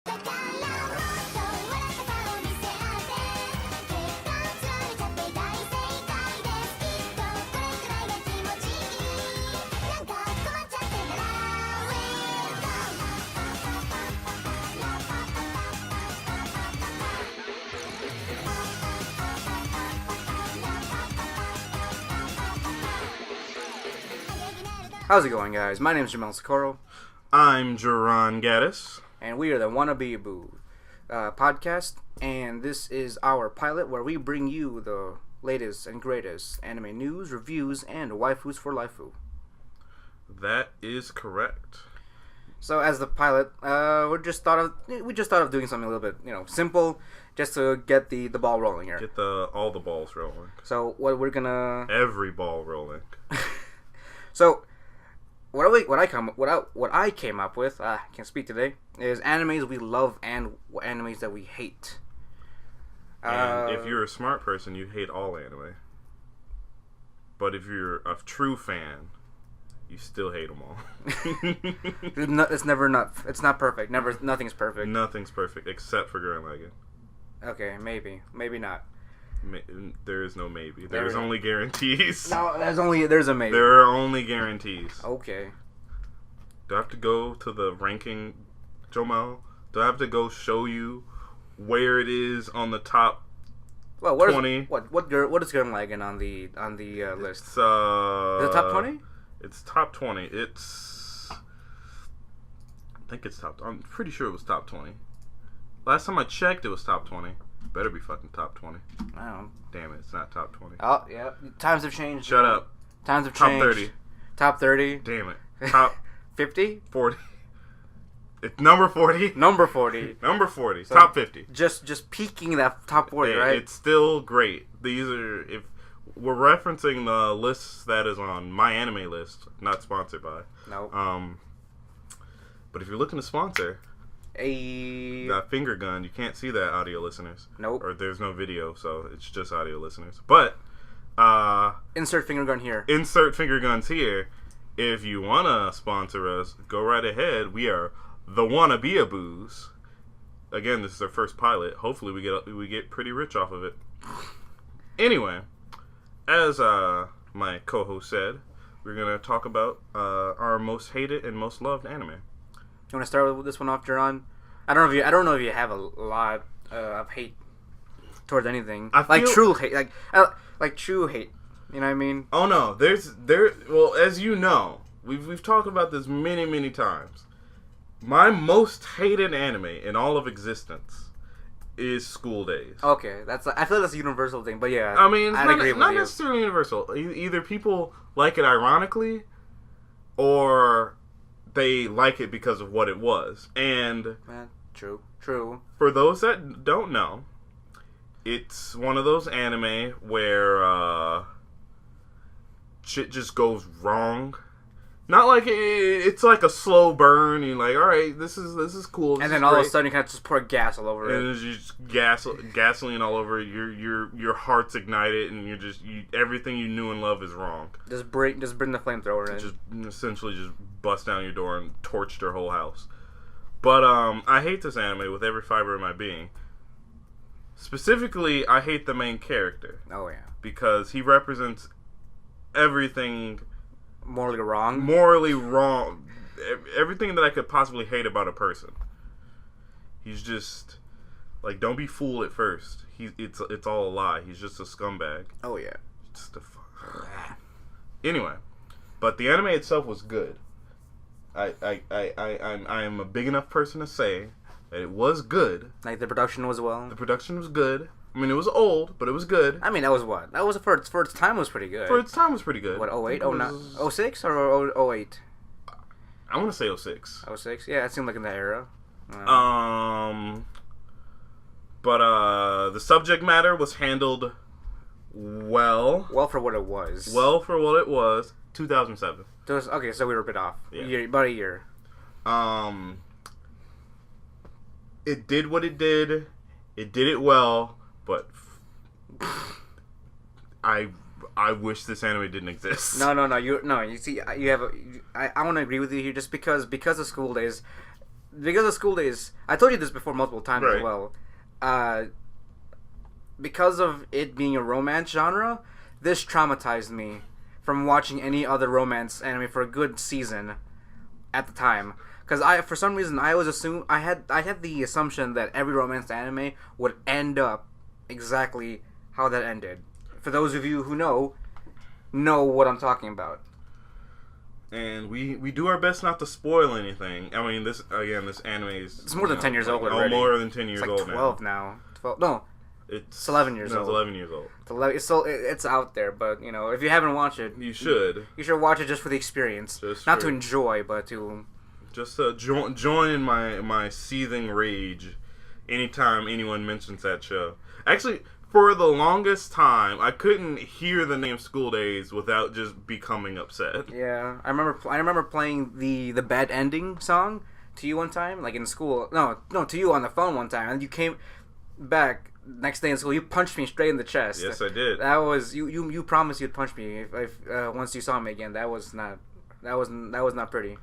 How's it going, guys? My name is Jamel Socorro. I'm Jerron Gaddis. And we are the wannabeaboos podcast. And this is our pilot where we bring you the latest and greatest anime news, reviews, and waifus for lifeu. That is correct. So as the pilot, we just thought of doing something a little bit, simple, just to get the ball rolling here. Get all the balls rolling. So what we're gonna every ball rolling. So what I came up with, I can't speak today, is animes we love and animes that we hate. And if you're a smart person, you hate all anime. But if you're a true fan, you still hate them all. It's never enough. It's not perfect. Nothing's perfect. Nothing's perfect except for Gurren Lagann. Okay, maybe not. There is no maybe. There's only guarantees. No, there's a maybe. There are only guarantees. Okay. Do I have to go to the ranking, Jomel? Do I have to go show you where it is on the top 20? What is Gurren Lagann on the list? It's is it top 20? It's top 20. I think it's top. I'm pretty sure it was top 20. Last time I checked, it was top 20. Better be fucking top 20. Oh. Damn it, it's not top 20. Oh, yeah. Times have changed. Shut up. Times have changed. Top 30. Top 30. Damn it. Top 50? 40. It's number 40. Number 40. Number 40. So top 50. Just peaking that top 40, right? It's still great. These are, if we're referencing the list that is on my anime list, not sponsored by. No. But if you're looking to sponsor, that finger gun, you can't see that, audio listeners. Nope. Or there's no video, so it's just audio listeners. But insert finger gun here. Insert finger guns here. If you wanna sponsor us, go right ahead. We are the wannabeaboos. Again, this is our first pilot. Hopefully, we get pretty rich off of it. Anyway, as my co-host said, we're gonna talk about our most hated and most loved anime. You want to start with this one off, Jerron? I don't know if you have a lot of hate towards anything. True hate, like true hate. You know what I mean? Oh no, well, as you know, we've talked about this many times. My most hated anime in all of existence is School Days. Okay, I feel like that's a universal thing, but yeah, I mean, it's not necessarily universal. Either people like it ironically, or they like it because of what it was. And true. For those that don't know, it's one of those anime where shit just goes wrong. Not like it's like a slow burn. You're like, all right, this is cool. And then all of a sudden, you kind of just pour gas all over it. And it's just gasoline all over it. Your heart's ignited, and everything you knew and love is wrong. Just bring the flamethrower in. Just essentially just bust down your door and torch your whole house. But I hate this anime with every fiber of my being. Specifically, I hate the main character. Oh yeah, because he represents everything. Morally wrong. Everything that I could possibly hate about a person. He's just like, don't be fooled at first. It's all a lie. He's just a scumbag. Oh yeah. Just a Anyway, but the anime itself was good. I am a big enough person to say that it was good. Like the production was well. The production was good. I mean, it was old, but it was good. I mean, that was what? That was for its time was pretty good. For its time was pretty good. What, 08, 09, 06 or 08? I want to say 06. 06? Yeah, it seemed like in that era. But the subject matter was handled well. Well for what it was. 2007. Okay, so we were a bit off. Yeah. About a year. It did what it did. It did it well, but I wish this anime didn't exist. No. You see, you have. I want to agree with you here, just because of School Days. because of School Days, I told you this before multiple times as well. Because of it being a romance genre, this traumatized me from watching any other romance anime for a good season at the time. Because for some reason, I had the assumption that every romance anime would end up exactly how that ended. For those of you who know what I'm talking about. And we do our best not to spoil anything. I mean, this anime is... It's more than 10 years old already. More than 10 years old now. It's like 12 now. 12, no. It's 11 years old. It's 11 years old. It's out there, but, you know, if you haven't watched it... You should. You should watch it just for the experience. Not to enjoy, but to... Just join in my seething rage anytime anyone mentions that show. Actually, for the longest time, I couldn't hear the name School Days without just becoming upset. Yeah, I remember playing the bad ending song to you one time, like in school. No, to you on the phone one time, and you came back next day in school. You punched me straight in the chest. Yes, I did. That was you promised you'd punch me if once you saw me again. That was not pretty.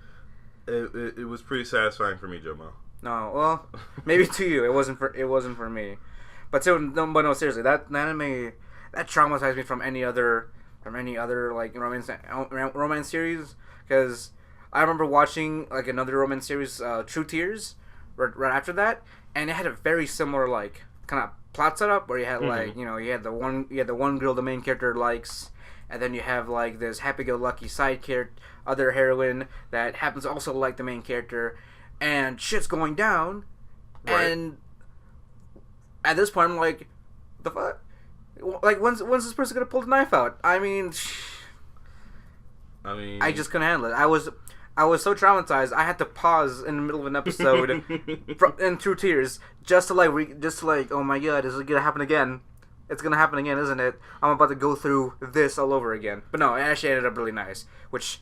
It was pretty satisfying for me, Jomo. No, well, maybe to you. It wasn't for me. But seriously, that anime that traumatized me from any other like romance series, because I remember watching like another romance series, True Tears, right after that, and it had a very similar like kind of plot setup where you had like you had the one girl the main character likes, and then you have like this happy-go-lucky side character, other heroine that happens to also like the main character, and shit's going down, and at this point, I'm like, the fuck? Like, when's this person gonna pull the knife out? I mean, I just couldn't handle it. I was so traumatized. I had to pause in the middle of an episode in True Tears just to like, oh my god, is it gonna happen again? It's gonna happen again, isn't it? I'm about to go through this all over again. But no, it actually ended up really nice, which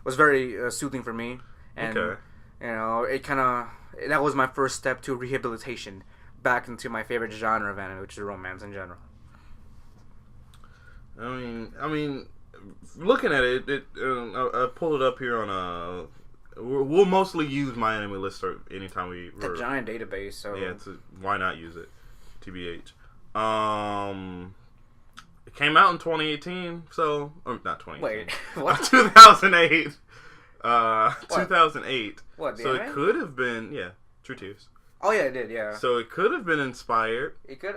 was very soothing for me. And you know, that was my first step to rehabilitation. Back into my favorite genre of anime, which is romance in general. I mean, looking at it, I pulled it up here on we'll mostly use my anime list anytime the giant database. So yeah, why not use it? TBH. It came out in 2018, so not 2018. Wait, what? 2008. 2008. What? So anime? It could have been True Tears. Oh yeah, it did. Yeah. So it could have been inspired. It could.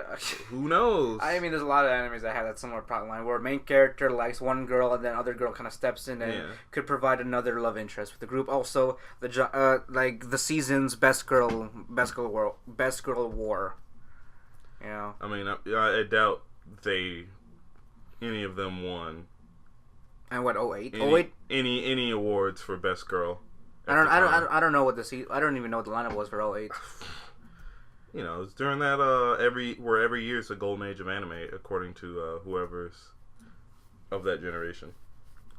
Who knows? I mean, there's a lot of animes that have that similar plot line where main character likes one girl and then other girl kind of steps in and could provide another love interest with the group. Also, like the season's best girl war. You know. I mean, I doubt any of them won. And what? 08? Any awards for best girl. I don't know what I don't even know what the lineup was for 08. You know, it's during that every year is a golden age of anime, according to whoever's of that generation.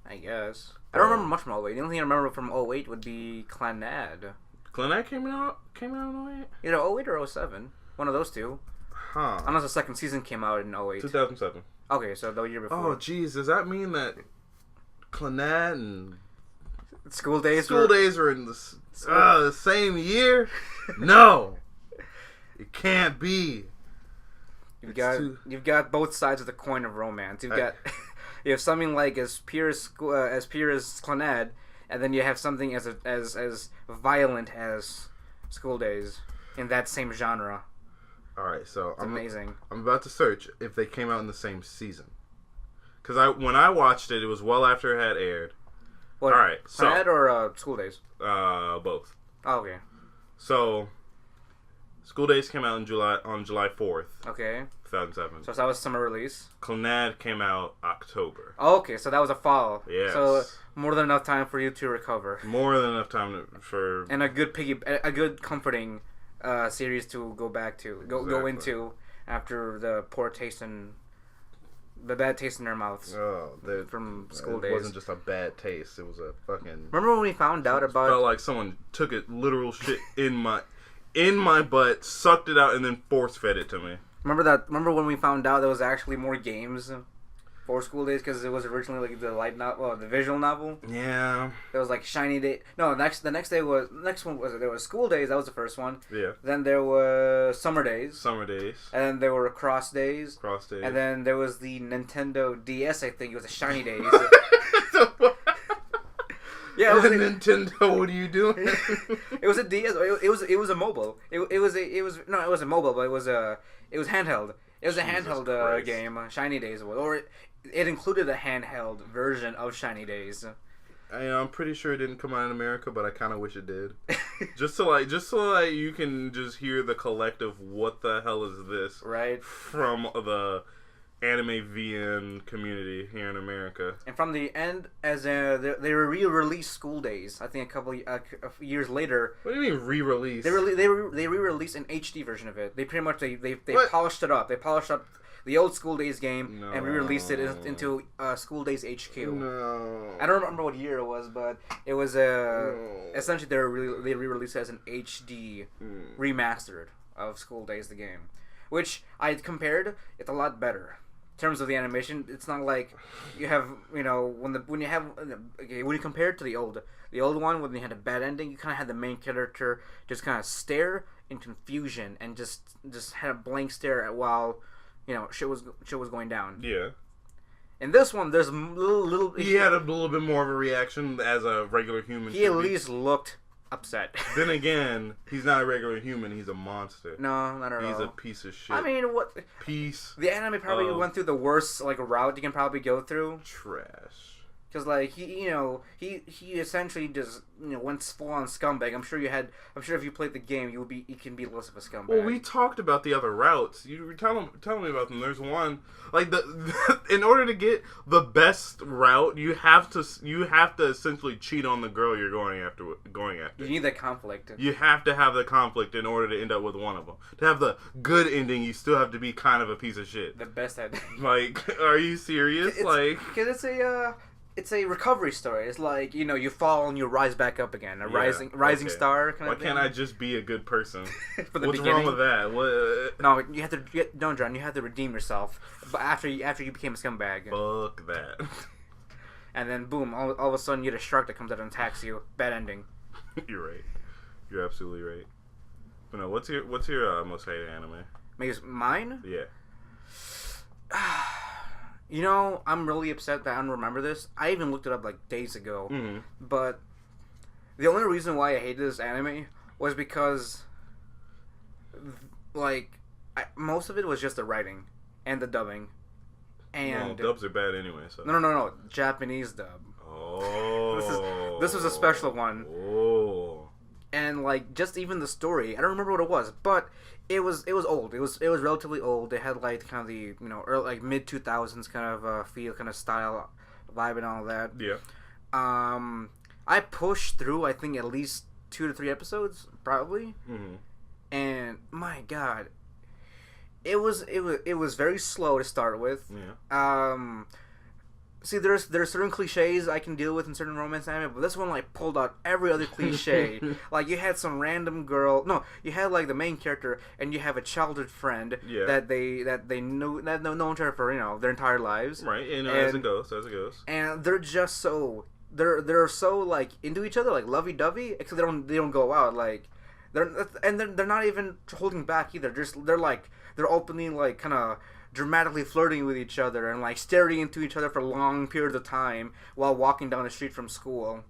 I guess. I don't remember much from 08. The only thing I remember from 08 would be Clannad. Clannad came out in 08? Either 08 or 07. One of those two. Huh. Unless the second season came out in 08. 2007. Okay, so the year before. Oh, jeez. Does that mean that Clannad and School Days are in the same year? No. It can't be. You've got both sides of the coin of romance. You have something like as pure as Clannad, and then you have something as violent as School Days in that same genre. All right, so it's amazing. I'm about to search if they came out in the same season, because when I watched it, it was well after it had aired. What, all right, so Clannad or School Days? Both. Oh, okay. So, School Days came out on July 4th. Okay. 2007. So that was summer release. Clannad came out October. Oh, okay, so that was a fall. Yes. So more than enough time for you to recover. More than enough time for and a good comforting series to go back to go into after the poor taste and the bad taste in their mouths. Oh, from School Days. It wasn't just a bad taste. It was a fucking. Remember when we found out about? It felt like someone took a literal shit in my butt, sucked it out, and then force fed it to me. Remember when we found out there was actually more games? for School Days because it was originally like the light novel, the visual novel. Yeah. There was like Shiny Day. No, the next one was there was School Days. That was the first one. Yeah. Then there was Summer Days. Summer Days. And then there were Cross Days. Cross Days. And then there was the Nintendo DS. I think it was a Shiny Days. Yeah, it was Nintendo. What are you doing? It was a DS. It was a mobile. It was a mobile, but it was handheld. It was a handheld game. Shiny Days was, or it included a handheld version of Shiny Days. I'm pretty sure it didn't come out in America, but I kind of wish it did. just so you can just hear the collective what the hell is this right from the anime VN community here in America. And from the end, as they re-released School Days, I think a couple years later. What do you mean re-release? They re-released an HD version of it. They pretty much they polished it up. They polished up the old School Days game and re-released it into School Days HQ. No, I don't remember what year it was, but it was essentially they re-released it as an HD remastered of School Days the game, which I compared. It's a lot better. In terms of the animation, it's not like you have, when you compare it to the old one when they had a bad ending, you kind of had the main character just kind of stare in confusion and just had a blank stare at while shit was going down. Yeah. In this one, there's little. He had a little bit more of a reaction as a regular human. He at least looked upset. Then again, he's not a regular human. He's a monster. No, not at all. He's a piece of shit. I mean, what? The anime probably went through the worst route you can probably go through. Trash. Because he essentially just went full on scumbag. I'm sure if you played the game, you can be less of a scumbag. Well, we talked about the other routes. You were telling me about them. There's one in order to get the best route, you have to essentially cheat on the girl you're going after. You need that conflict. You have to have the conflict in order to end up with one of them. To have the good ending, you still have to be kind of a piece of shit. The best ending. Are you serious? Because it's a recovery story. It's like, you fall and you rise back up again. Rising star kind of thing. Why can't I just be a good person? What's beginning? Wrong with that? What? No, you have to. No, John, you have to redeem yourself. But after you became a scumbag. Fuck that. And then boom, all of a sudden you get a shark that comes out and attacks you. Bad ending. You're right. You're absolutely right. But no, what's your most hated anime? Maybe mine? Yeah. I'm really upset that I don't remember this. I even looked it up days ago. Mm-hmm. But the only reason why I hated this anime was because, most of it was just the writing and the dubbing. And dubs are bad anyway. So no, Japanese dub. Oh, this was a special one. Oh, and just even the story, I don't remember what it was, but it was old. It was relatively old. It had kind of the early, mid 2000s kind of feel, kind of style, vibe, and all that. Yeah. I pushed through I think at least 2 to 3 episodes probably, and my God, it was very slow to start with. Yeah. See, there's certain cliches I can deal with in certain romance anime, but this one pulled out every other cliche. You had some random girl. No, you had the main character, and you have a childhood friend that they knew that known each other for their entire lives. Right, and as it goes. And they're just so they're so into each other, lovey dovey. Except they don't go out they're not even holding back either. They're openly kind of dramatically flirting with each other and staring into each other for long periods of time while walking down the street from school.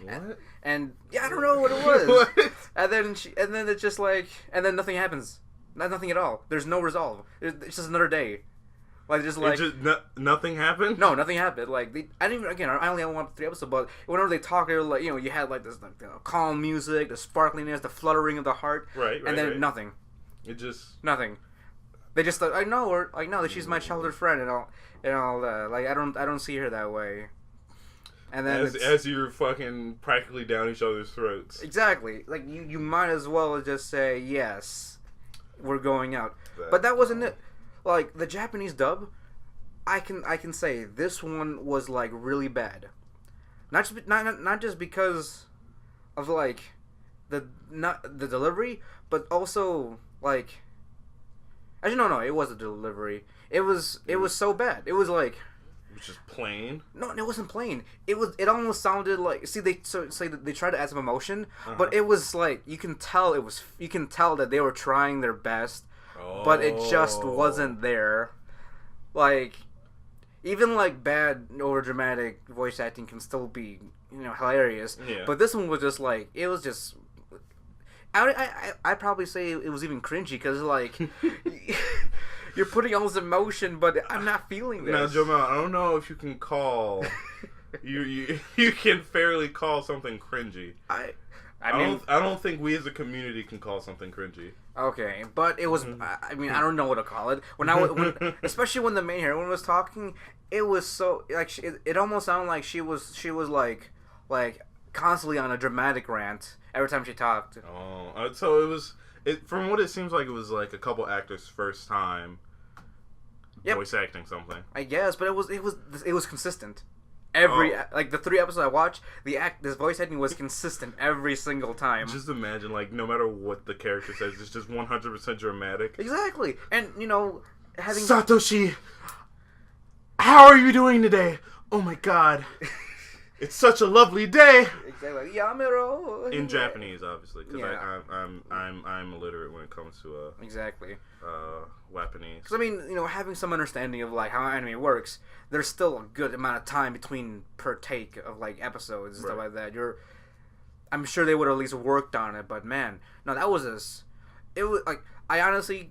What? And I don't know what it was. What? And then it's just and then nothing happens. Nothing at all. There's no resolve. It's just another day. Nothing happened. No, nothing happened. I didn't even. Again, I only watched 3 episodes, but whenever they talk, they were you had this calm music, the sparkliness, the fluttering of the heart, right, and then nothing. It just nothing. They just thought, I know her. I know that she's my childhood friend and all that. I don't see her that way. And then as you're fucking practically down each other's throats. Exactly. You might as well just say yes, we're going out. But that wasn't it. The Japanese dub, I can say this one was really bad. Not just because of the delivery, but also Actually, no, it was a delivery. It was so bad. It was like. Which is plain. No, it wasn't plain. It almost sounded like they tried to add some emotion, but it was like you can tell that they were trying their best, but it just wasn't there. Like even like bad over dramatic voice acting can still be hilarious. Yeah. But this one was just like it was just. I'd probably say it was even cringy because like. You're putting all this emotion, but I'm not feeling this. Now, Jamal, I don't know if you can call you can fairly call something cringy. I don't think we as a community can call something cringy. Okay, but it was. I mean, I don't know what to call it. Especially when the main heroine was talking, it was so like it almost sounded like she was like constantly on a dramatic rant every time she talked. Oh, so it was. From what it seems like, it was like a couple actors' first time voice acting something. I guess, but it was consistent. Like the 3 episodes I watched, this voice acting was consistent every single time. Just imagine, like, no matter what the character says, it's just 100% dramatic. Exactly, and having Satoshi, how are you doing today? Oh my God. It's such a lovely day. Exactly, Yamero. In Japanese, obviously, because I'm illiterate when it comes to exactly Japanese. Because I mean, having some understanding of like how anime works, there's still a good amount of time between per take of like episodes and stuff like that. I'm sure they would have at least worked on it, but man, no, that was it was like I honestly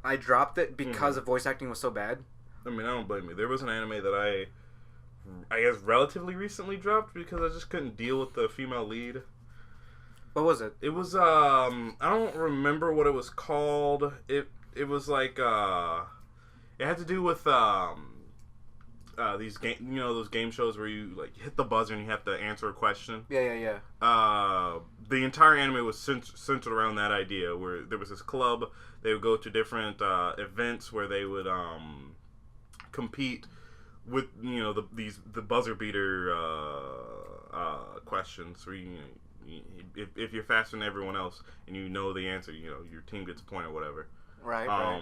I dropped it because the voice acting was so bad. I mean, I don't blame you. There was an anime that I guess relatively recently dropped because I just couldn't deal with the female lead. What was it? It was I don't remember what it was called. It was like it had to do with these game those game shows where you like hit the buzzer and you have to answer a question. Yeah. The entire anime was centered around that idea where there was this club. They would go to different events where they would compete with the buzzer beater questions where if you're faster than everyone else and you know the answer, your team gets a point or whatever. Right.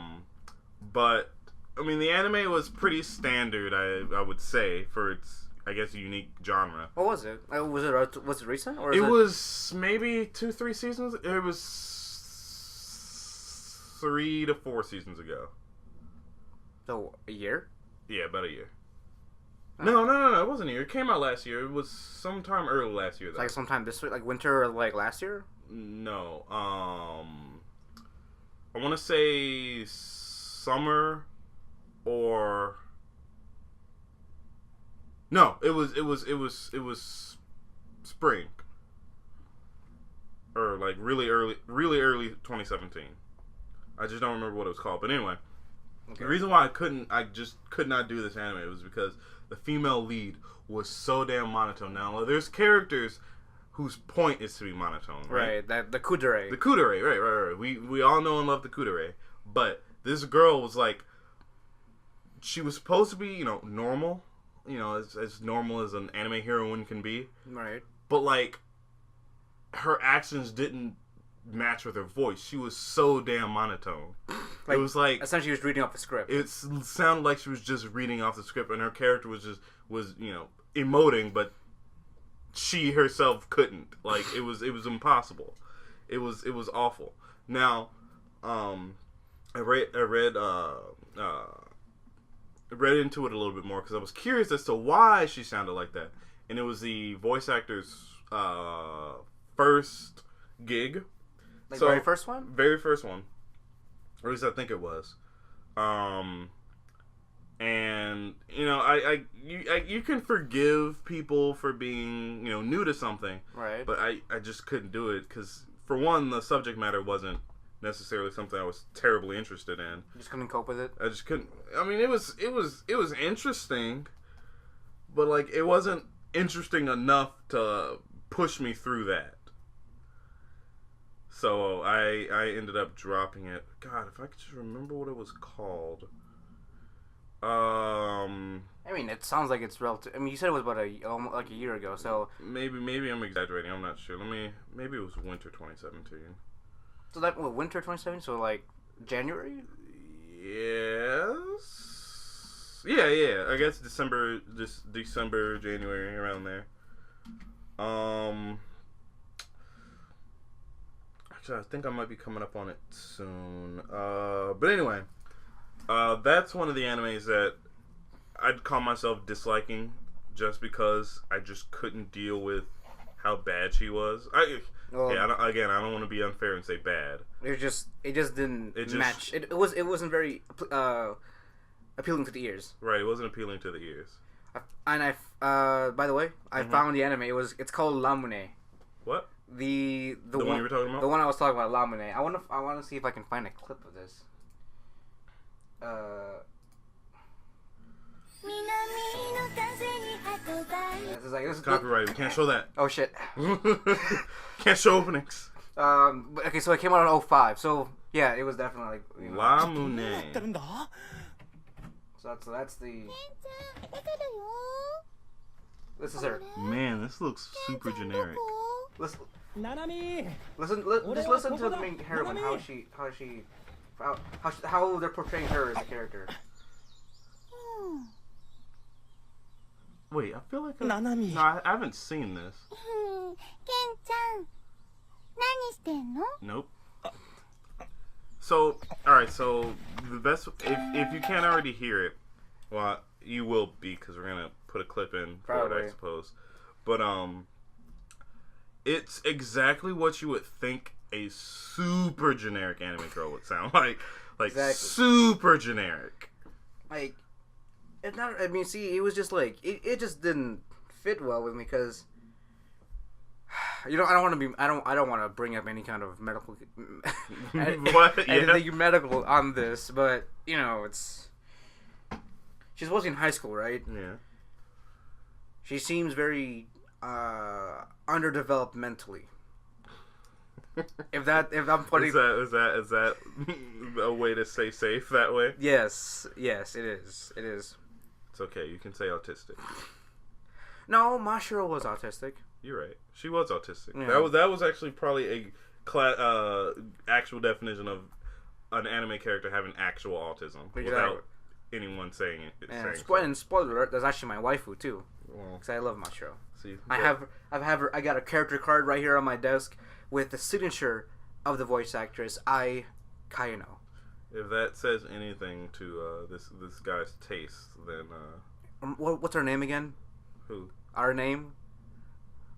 But I mean, the anime was pretty standard, I would say, for its unique genre. What was it? Was it recent or? It was maybe 2-3 seasons. It was 3 to 4 seasons ago. So a year? Yeah, about a year. No, it wasn't a year. It came out last year. It was sometime early last year, though. Like sometime this week, like winter or like last year? No. I want to say summer or no, it was spring. Or like really early 2017. I just don't remember what it was called. But anyway, the reason why I just could not do this anime was because the female lead was so damn monotone. Now, there's characters whose point is to be monotone, right? Right, the kudere. The kudere, right. We all know and love the kudere. But this girl was like, she was supposed to be, normal. As normal as an anime heroine can be. Right. But, like, her actions didn't match with her voice. She was so damn monotone. It was like essentially she was reading off the script. It sounded like she was just reading off the script, and her character was emoting, but she herself couldn't. Like it was impossible. It was awful. Now, I read into it a little bit more because I was curious as to why she sounded like that, and it was the voice actor's first gig. Like very first one? Very first one. Or at least I think it was. And you can forgive people for being new to something, right? But I just couldn't do it because for one, the subject matter wasn't necessarily something I was terribly interested in. You just couldn't cope with it. I just couldn't. I mean, it was interesting, but like it wasn't interesting enough to push me through that. So I ended up dropping it. God, if I could just remember what it was called. I mean, it sounds like it's relative. I mean, you said it was about a year ago, so maybe I'm exaggerating. I'm not sure. Maybe it was winter 2017. So that winter 2017. So like January. Yes. Yeah. I guess December, January, around there. Actually, I think I might be coming up on it soon. But anyway, that's one of the animes that I'd call myself disliking, just because I just couldn't deal with how bad she was. I don't want to be unfair and say bad. It just didn't match. It wasn't very appealing to the ears. Right, it wasn't appealing to the ears. And by the way, I found the anime. It's called Lamune. What? The one you were talking about? The one I was talking about, Lamune. I want to see if I can find a clip of this. This is copyright. We can't show that. Oh shit. Can't show openings. But, okay, so it came out in 2005. So yeah, it was definitely like Lamune. So that's the. This is her. Man, this looks super generic. Just listen to the main heroine. How they're portraying her as a character. Wait, I feel like I haven't seen this. Nope. So, alright, so the best, if you can't already hear it, well, you will be, because we're going to put a clip in for it, I suppose. But, it's exactly what you would think a super generic anime girl would sound like. Like, exactly. Super generic. Like, it's not, I mean, see, it was just like, it just didn't fit well with me, because, you know, I don't want to bring up any kind of medical, anything medical on this, but, you know, she's supposed to be in high school, right? Yeah. She seems very, underdeveloped mentally. If I'm putting, is that a way to stay safe that way? Yes, it is. It's okay. You can say autistic. No, Mashiro was autistic. You're right. She was autistic. Yeah. That was actually probably a actual definition of an anime character having actual autism without anyone saying it. And spoiler alert, that's actually my waifu too. Because I love Mashiro. See, I got a character card right here on my desk with the signature of the voice actress Ai Kayano. If that says anything to this guy's taste, then what's her name again? Who? Our name?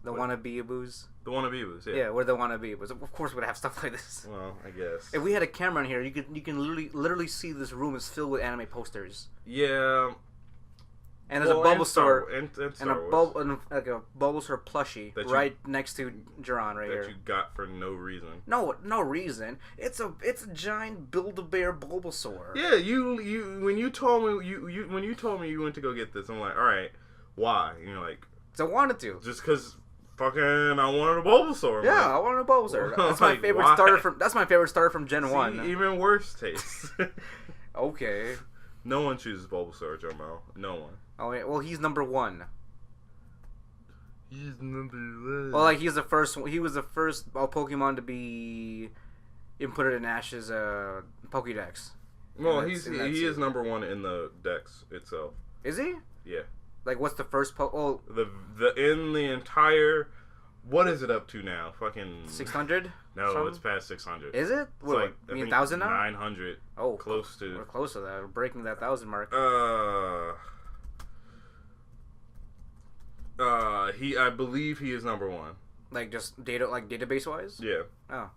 The wannabeaboos. The wannabeaboos, yeah. Yeah, we're the wannabeaboos. Of course, we'd have stuff like this. Well, I guess. If we had a camera in here, you can literally see this room is filled with anime posters. Yeah. And there's a Bulbasaur and a Bulbasaur plushie right next to Jiran right here. That you got for no reason. No reason. It's a giant Build-A-Bear Bulbasaur. Yeah, when you told me you went to go get this, I'm like, all right, why? And you're like, so I wanted to. Just because fucking I wanted a Bulbasaur. Yeah, I wanted a Bulbasaur. That's my favorite starter from. That's my favorite starter from Gen 1. Even worse taste. Okay. No one chooses Bulbasaur, Jomo. No one. Oh wait, well he's number 1. He's number 1. Well, like he was the first Pokemon to be inputted in Ash's Pokédex. Well, he is number 1 in the Dex itself. Is he? Yeah. Like, what's the first in the entire, what is it up to now? Fucking 600? No, it's past 600. Is it? It's like, I mean, 1,000 now? 900. Oh, close to. We're close to that. We're breaking that 1,000 mark. I believe he is number 1. Like just database wise? Yeah. Oh.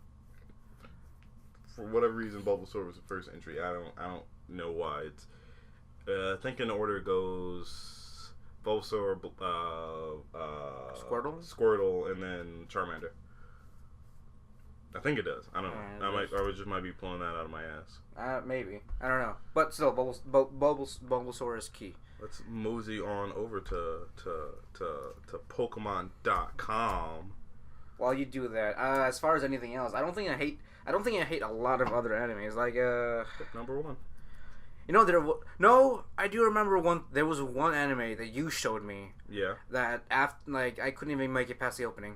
For whatever reason, Bulbasaur was the first entry. I don't know why. It's I think in order it goes Bulbasaur, Squirtle, and then Charmander. I think it does. I don't know. I just might be pulling that out of my ass. Maybe. I don't know. But still, Bulbasaur is key. Let's mosey on over to Pokemon.com. While you do that, as far as anything else, I don't think I hate a lot of other animes. Like number 1. You know, I do remember one. There was one anime that you showed me. Yeah. That I couldn't even make it past the opening.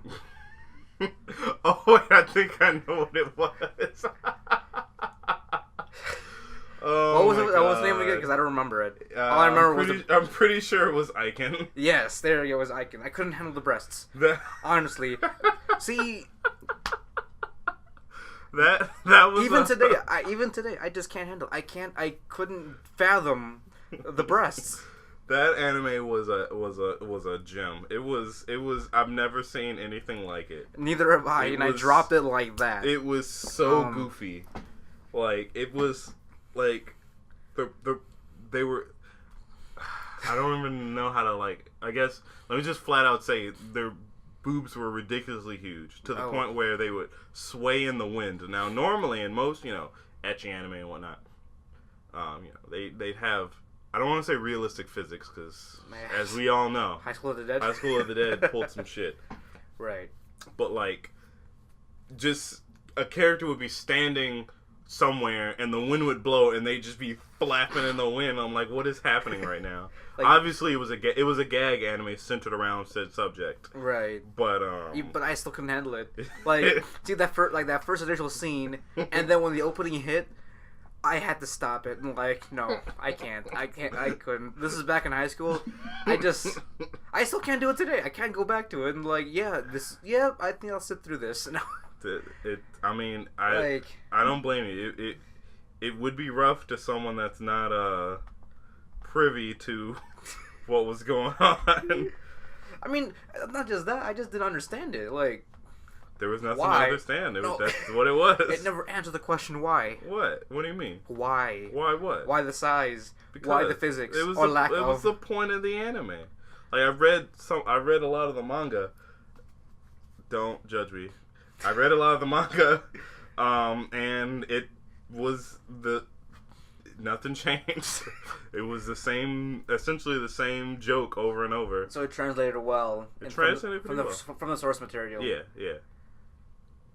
Oh wait, I think I know what it was. because I don't remember it. All I remember I'm pretty sure it was Icon. Yes, there you go. It was Icon. I couldn't handle the breasts. Honestly, see. That was even today, I just can't handle. I couldn't fathom the breasts. That anime was a gem. It was. I've never seen anything like it. Neither have I, I dropped it like that. It was so goofy. Like it was like they were. I don't even know how to like. I guess let me just flat out say their boobs were ridiculously huge to the point where they would sway in the wind. Now, normally in most ecchi anime and whatnot, they'd have. I don't want to say realistic physics because, as we all know, High School of the Dead. High School of the Dead pulled some shit. Right. But like, just a character would be standing somewhere and the wind would blow and they'd just be flapping in the wind. I'm like, what is happening right now? Like, obviously, it was a gag anime centered around said subject. Right. But I still couldn't handle it. Like, see that first initial scene, and then when the opening hit. I had to stop it and no, I can't. I couldn't. This is back in high school. I still can't do it today. I can't go back to it and I think I'll sit through this. No. I don't blame you. It would be rough to someone that's not privy to what was going on. I mean, not just that. I just didn't understand it. Like. There was nothing why? to understand. That's what it was. It never answered the question why. What? What do you mean? Why? Why what? Why the size? Why the physics? It was the point of the anime. Like I read a lot of the manga. Don't judge me. I read a lot of the manga, and it was nothing changed. It was essentially the same joke over and over. So it translated well. It translated pretty well from the source material. Yeah.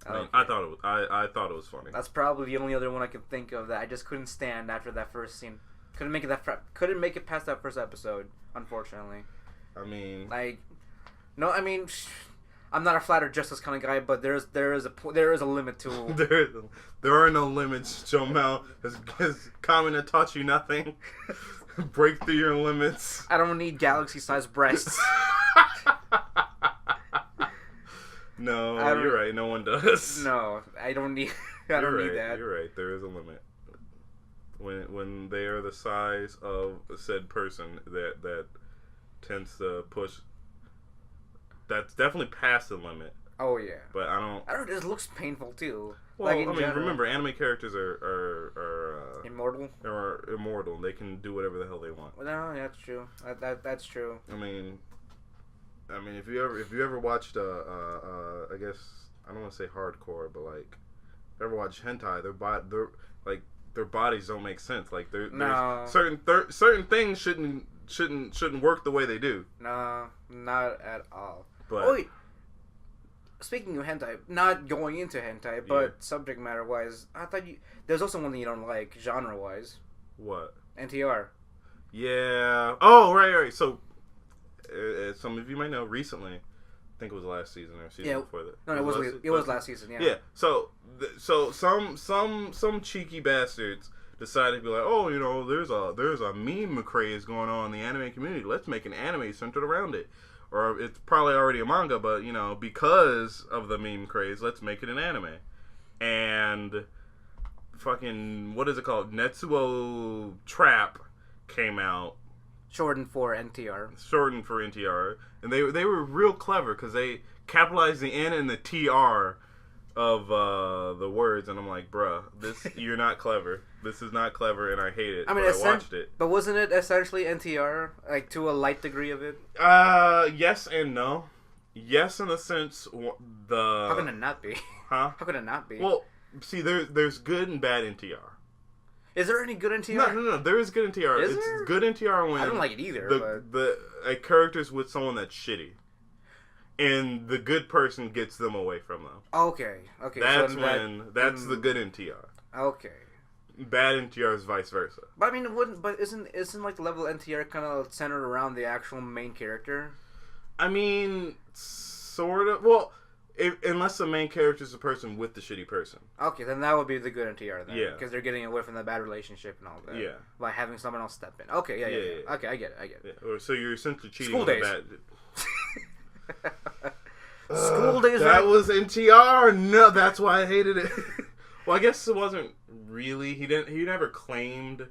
Okay. I thought it was funny. That's probably the only other one I could think of that I just couldn't stand after that first scene. Couldn't make it past that first episode, unfortunately. I mean, I'm not a flat or justice kind of guy, but there is a limit to. There are no limits. Jomel has Kamina taught you nothing. Break through your limits. I don't need galaxy-sized breasts. No, you're right. No one does. No, I don't need. I don't need that. You're right. There is a limit. When they are the size of said person, that tends to push. That's definitely past the limit. Oh yeah. But I don't. It looks painful too. Well, remember, anime characters are immortal. Are immortal. They can do whatever the hell they want. Well, no, that's true. That's true. I mean, if you ever watched I guess I don't want to say hardcore, but like, ever watched hentai, their bodies don't make sense. Like there's certain things shouldn't work the way they do. No, not at all. But wait. Speaking of hentai, not going into hentai, but subject matter wise, I thought there's also one that you don't like genre wise. What? NTR. Yeah. Oh, right. So, some of you might know recently. I think it was last season or season before that. No, it was last season. Yeah. Yeah. So some cheeky bastards decided to be like, oh, there's a meme craze going on in the anime community. Let's make an anime centered around it. Or it's probably already a manga, but because of the meme craze, let's make it an anime. And fucking, what is it called? Netsuo Trap came out. Shortened for NTR. And they were real clever because they capitalized the N and the TR of the words, and I'm like, bruh, you're not clever. This is not clever, and I hate it. I watched it. But wasn't it essentially NTR, like to a light degree of it? Yes and no. Yes, in the sense How can it not be? Huh? How could it not be? Well, see, there's good and bad NTR. Is there any good NTR? No. There is good NTR. Is it's there? Good NTR when I don't like it either. The character's with someone that's shitty. And the good person gets them away from them. Okay. That's that's the good NTR. Okay. Bad NTR is vice versa. But I mean, isn't like the level of NTR kind of centered around the actual main character? I mean, sort of. Well, unless the main character is the person with the shitty person. Okay, then that would be the good NTR then. Yeah. Because they're getting away from the bad relationship and all that. Yeah. By having someone else step in. Okay, yeah. Okay, I get it. Yeah. Or so you're essentially cheating School on days. the bad. School days. That was NTR. No, that's why I hated it. Well, I guess it wasn't really. He never claimed.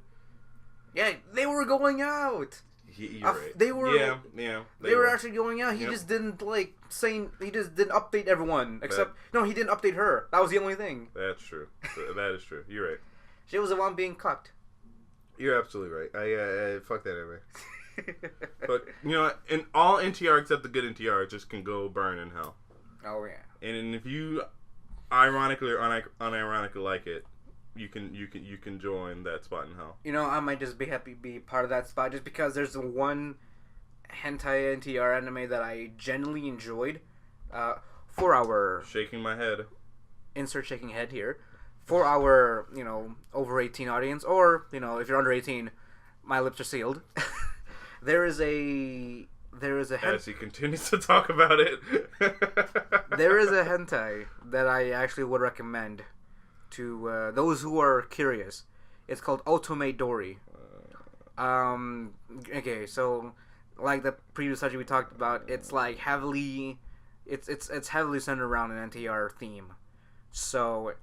Yeah, they were going out. You're right. They were. Yeah. They were actually going out. He just didn't He just didn't update everyone. Except he didn't update her. That was the only thing. That's true. That is true. You're right. She was the one being cucked. You're absolutely right. I fuck that anime. But in all NTR except the good NTR just can go burn in hell. Oh yeah. And if you ironically or unironically like it, you can join that spot in hell. I might just be happy to be part of that spot just because there's the one hentai NTR anime that I genuinely enjoyed. For our shaking my head. Insert shaking head here. For our over 18 audience, or if you're under 18, my lips are sealed. There is a as he continues to talk about it. There is a hentai that I actually would recommend to those who are curious. It's called Otome Dori. Okay, so like the previous subject we talked about, it's like heavily centered around an NTR theme. So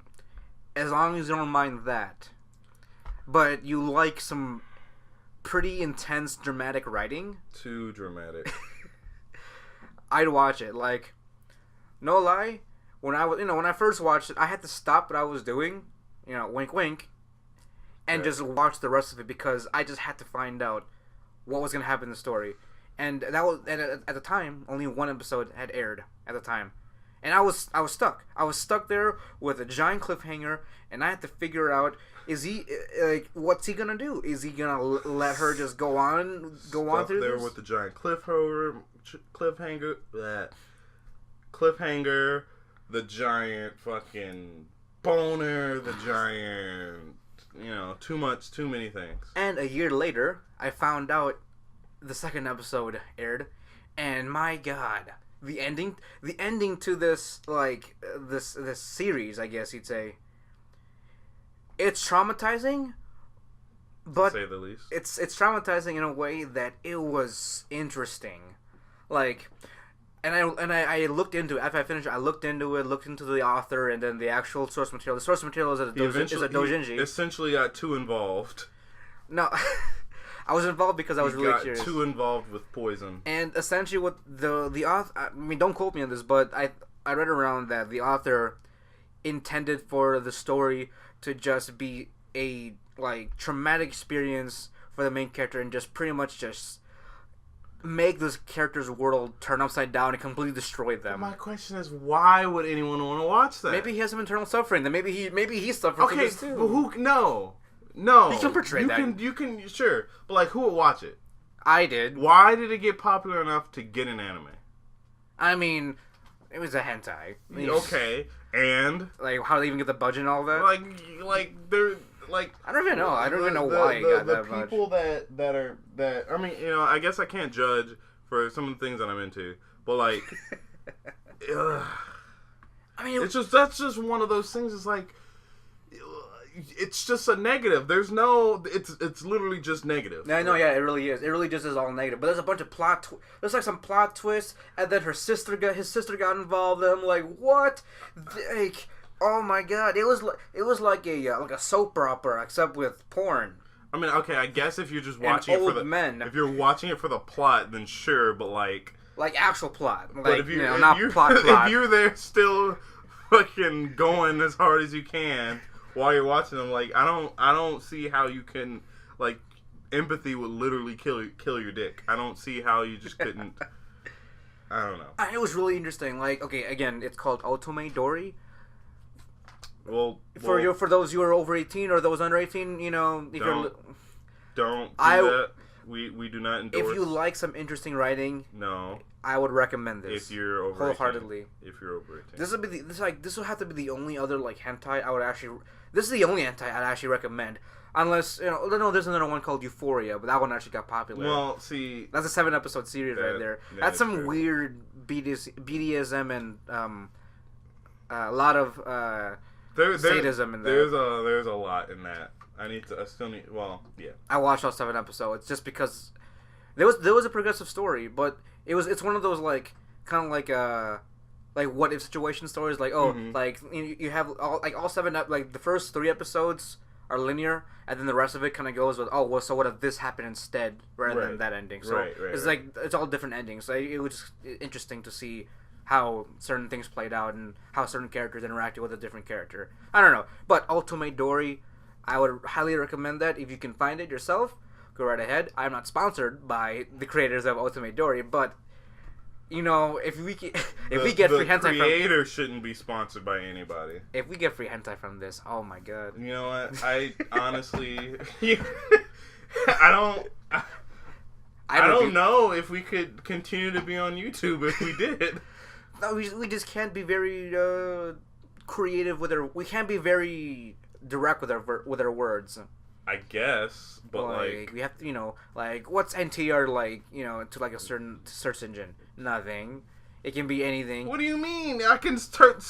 as long as you don't mind that, but you like some pretty intense dramatic writing. Too dramatic. I'd watch it. Like, no lie, when I first watched it, I had to stop what I was doing, wink wink, and just watch the rest of it because I just had to find out what was gonna happen in the story. And at the time, only one episode had aired at the time. And I was stuck. I was stuck there with a giant cliffhanger, and I had to figure out: what's he gonna do? Is he gonna let her just go on through there this? With the giant cliffhanger, the giant fucking boner, the giant, too many things. And a year later, I found out the second episode aired, and my God. The ending to this this series, I guess you'd say, it's traumatizing, but to say the least. It's traumatizing in a way that it was interesting. And I looked into it after I finished. I looked into the author and then the actual source material. The source material is a doujinshi. He essentially got too involved. No. I was involved because I was really curious. Got too involved with poison. And essentially, what the author, I mean, don't quote me on this, but I read around that the author intended for the story to just be a traumatic experience for the main character and just pretty much just make this character's world turn upside down and completely destroy them. Well, my question is, why would anyone want to watch that? Maybe he has some internal suffering. Then maybe he's suffering from this too. But who? No. You can portray that. You can, sure. But, who would watch it? I did. Why did it get popular enough to get an anime? I mean, it was a hentai. Okay, and? How do they even get the budget and all that? They're, I don't even know. I don't even know why it got that much. The people that I mean, I guess I can't judge for some of the things that I'm into. But, I mean, that's just one of those things. It's just a negative. There's no. It's literally just negative. I know. Yeah, it really is. It really just is all negative. But there's a bunch of there's some plot twists, and then his sister got involved. And I'm like, what? Oh my God! It was like a soap opera except with porn. I mean, okay. I guess if you're just watching it for the men, if you're watching it for the plot, then sure. But actual plot. But if you not plot. If you're there still fucking going as hard as you can. While you're watching them, I don't see how you can, empathy would literally kill your dick. I don't see how you just couldn't. I don't know. It was really interesting. Okay, again, it's called Otome Dori. For those who are over 18 or those under 18, if don't you're do that. We do not endorse. If you like some interesting writing, no, I would recommend this. If you're over wholeheartedly. 18. If you're over 18. This would have to be the only other hentai I would actually. This is the only hentai I'd actually recommend, unless there's another one called Euphoria, but that one actually got popular. Well, see, that's a 7-episode series right there. That's some weird BDSM and a lot of sadism in there. There's a lot in that. I still need. Well, yeah. I watched all 7 episodes just because there was a progressive story, but it's one of those like kind of like what if situation stories. Like like you have all 7 like the first 3 episodes are linear, and then the rest of it kind of goes with so what if this happened instead rather than that ending. So it's like it's all different endings. So it was just interesting to see how certain things played out and how certain characters interacted with a different character. I don't know, but Ultimate Dory, I would highly recommend that if you can find it yourself. Go right ahead. I'm not sponsored by the creators of Ultimate Dory, but if we get free hentai from the creator shouldn't be sponsored by anybody. If we get free hentai from this, oh my god. You know what? I honestly, I don't know if we could continue to be on YouTube if we did. No, we just can't be very creative with we can't be very direct with our words. I guess, but like we have to, like what's NTR like, to like a certain search engine? Nothing. It can be anything. What do you mean? I can start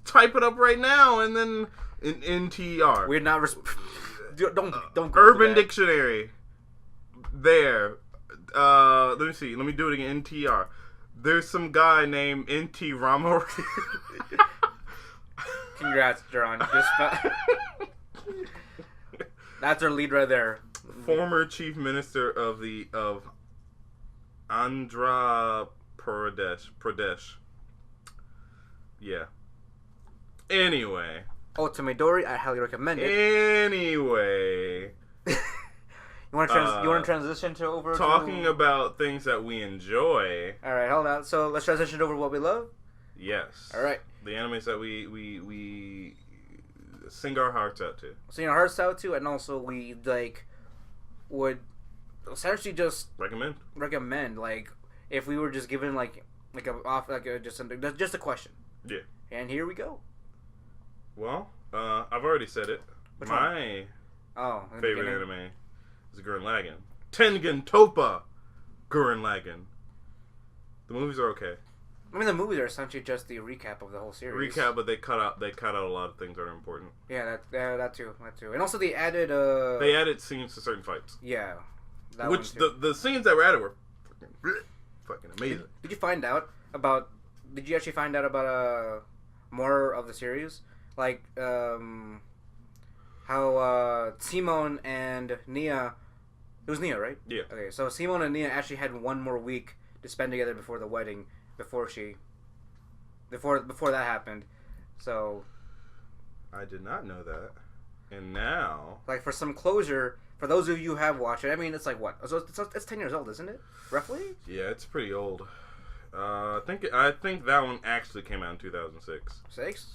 type it up right now and then in NTR. We're not don't Urban Dictionary. There. Let me see. Let me do it again. NTR. There's some guy named NT Ramo. Congrats, Jerron. That's our lead right there. Former Chief Minister of Andhra Pradesh. Yeah. Anyway. Ultimate Dory, I highly recommend it. Anyway. You want to transition talking about things that we enjoy. All right, hold on. So let's transition over to what we love. Yes. All right. The animes that we sing our hearts out to. And also we would essentially just recommend like if we were just given just a question. Yeah. And here we go. Well, I've already said it. Which My one? favorite anime is Gurren Lagann. Tengen Toppa Gurren Lagann. The movies are okay. I mean, the movies are essentially just the recap of the whole series. But they cut out a lot of things that are important. Yeah, that too, and also they added scenes to certain fights. Yeah, which the scenes that were added were fucking amazing. Did you actually find out about more of the series, like how Simone and Nia? It was Nia, right? Yeah. Okay, so Simone and Nia actually had one more week to spend together before the wedding. Before that happened, so I did not know that, and now like for some closure for those of you who have watched it. I mean, it's like what? So it's 10 years old, isn't it? Roughly. Yeah, it's pretty old. I think that one actually came out in 2006. 6.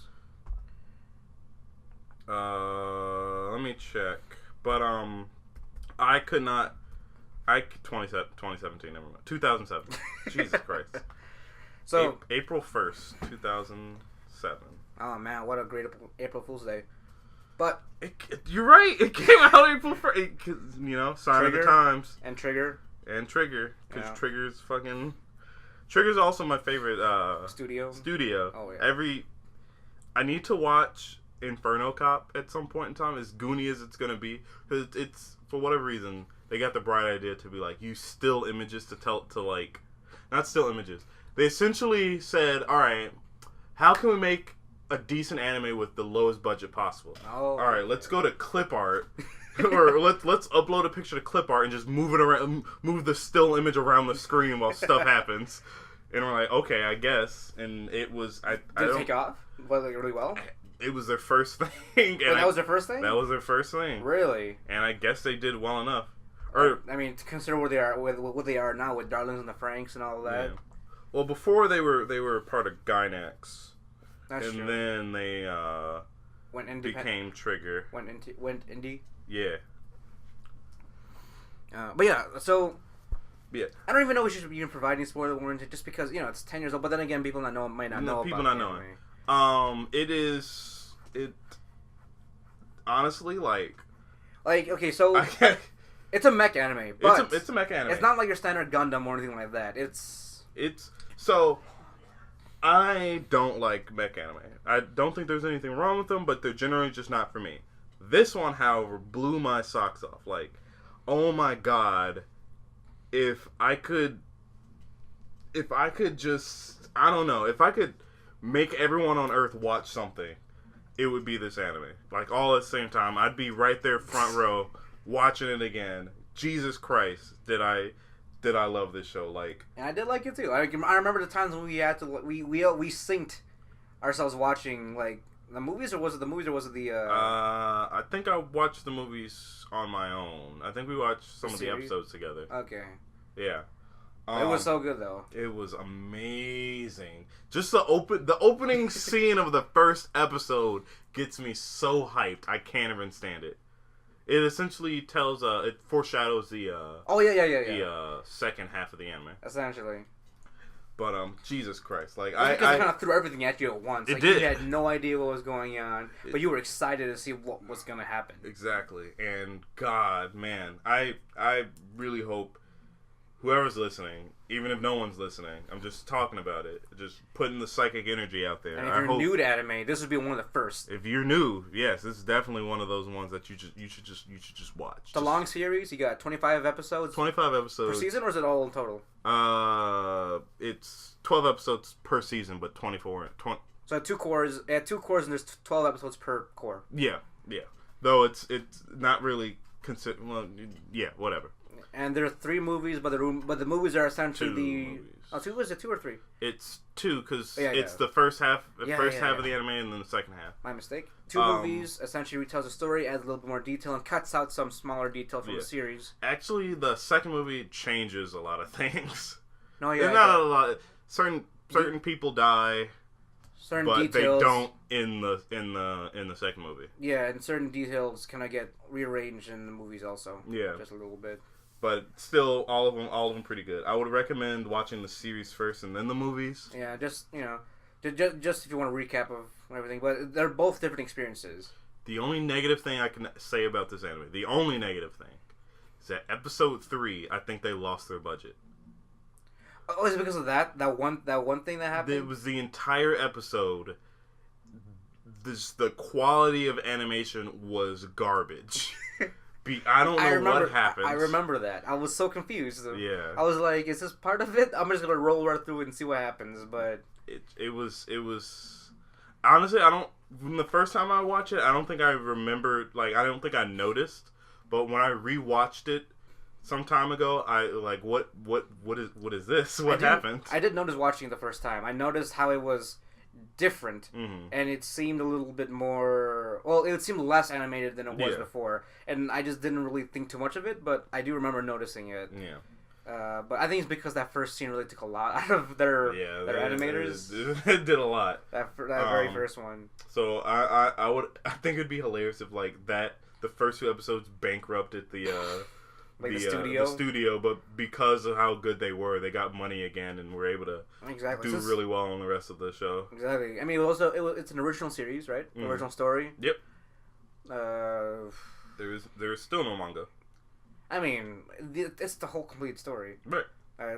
Let me check, but I could not. 2017. Never mind. 2007. Jesus Christ. So April 1st, 2007. Oh man, what a great April Fool's Day! But you're right. It came out April 1st. Sign of the times. And Trigger. Because Trigger's fucking. Trigger's also my favorite studio. Oh yeah. I need to watch Inferno Cop at some point in time. As goony as it's gonna be, because it's for whatever reason they got the bright idea to be like use still images not still images. They essentially said, all right, how can we make a decent anime with the lowest budget possible? Oh. All right, let's go to clip art. Or let's upload a picture to clip art and just move it around, move the still image around the screen while stuff happens. And we're like, okay, I guess. And it was... Did it take off? Was it really well? It was their first thing. And that was their first thing? That was their first thing. Really? And I guess they did well enough. I mean, consider where they are with what they are now with Darlings and the Franks and all that. Yeah. Well, before they were part of Gainax. That's true. And then they became Trigger. Went indie. Yeah. But yeah, so yeah, I don't even know if we should be providing spoiler warnings just because it's 10 years old. But then again, people might not know. People not knowing. It honestly like okay, so it's a mech anime, but it's a mech anime. It's not like your standard Gundam or anything like that. It's so I don't like mech anime. I don't think there's anything wrong with them, but they're generally just not for me. This one, however, blew my socks off. Like, oh my god, if I could just, I don't know, if I could make everyone on Earth watch something, it would be this anime. Like, all at the same time, I'd be right there front row watching it again. Jesus Christ, did I love this show? Like, and I did like it too. I remember the times when we had to we synced ourselves watching like the movies, or was it the movies, or was it the? I think I watched the movies on my own. I think we watched some of the episodes together. Okay. Yeah. It was so good though. It was amazing. Just the opening scene of the first episode gets me so hyped. I can't even stand it. It essentially tells it foreshadows the the second half of the anime. Essentially. But Jesus Christ, like I kind of threw everything at you at once. It like, did. You had no idea what was going on, but you were excited to see what was going to happen. Exactly. And God, man, I really hope whoever's listening, even if no one's listening, I'm just talking about it, just putting the psychic energy out there. And if you're new to anime, this would be one of the first. If you're new, yes, this is definitely one of those ones that you should just watch. The long series, you got 25 episodes. 25 episodes per season, or is it all in total? It's 12 episodes per season, but 24. So at two cores, and there's 12 episodes per core. Yeah. Though it's not really well, yeah, whatever. And there are 3 movies, but the movies are essentially two. Is it 2 or 3? It's 2 because it's the first half, half of the anime, and then the second half. My mistake. 2 movies essentially retells the story, adds a little bit more detail, and cuts out some smaller detail from the series. Actually, the second movie changes a lot of things. No, yeah, there's not a lot. Certain people die. Certain but details they don't in the second movie. Yeah, and certain details kind of get rearranged in the movies also. Yeah, just a little bit. But still, all of them pretty good. I would recommend watching the series first and then the movies. Yeah, just just if you want a recap of everything, but they're both different experiences. The only negative thing I can say about this anime, is that episode 3, I think they lost their budget. Oh, is it because of that one thing that happened? It was the entire episode. The quality of animation was garbage. I don't know what happened. I remember that. I was so confused. Yeah. I was like, is this part of it? I'm just gonna roll right through it and see what happens. But it was honestly, from the first time I watched it, I don't think I remembered, like, I don't think I noticed. But when I rewatched it some time ago, I like, what is this? What happened? I did notice watching it the first time. I noticed how it was different, and it seemed a little bit more. Well, it seemed less animated than it was before, and I just didn't really think too much of it. But I do remember noticing it. Yeah. But I think it's because that first scene really took a lot out of their animators. It did a lot. That very first one. So I think it'd be hilarious if the first 2 episodes bankrupted the studio, but because of how good they were, they got money again and were able to do really well on the rest of the show. Exactly. I mean, it's an original series, right? Original story. Yep. There's still no manga. I mean, it's the whole complete story. Right.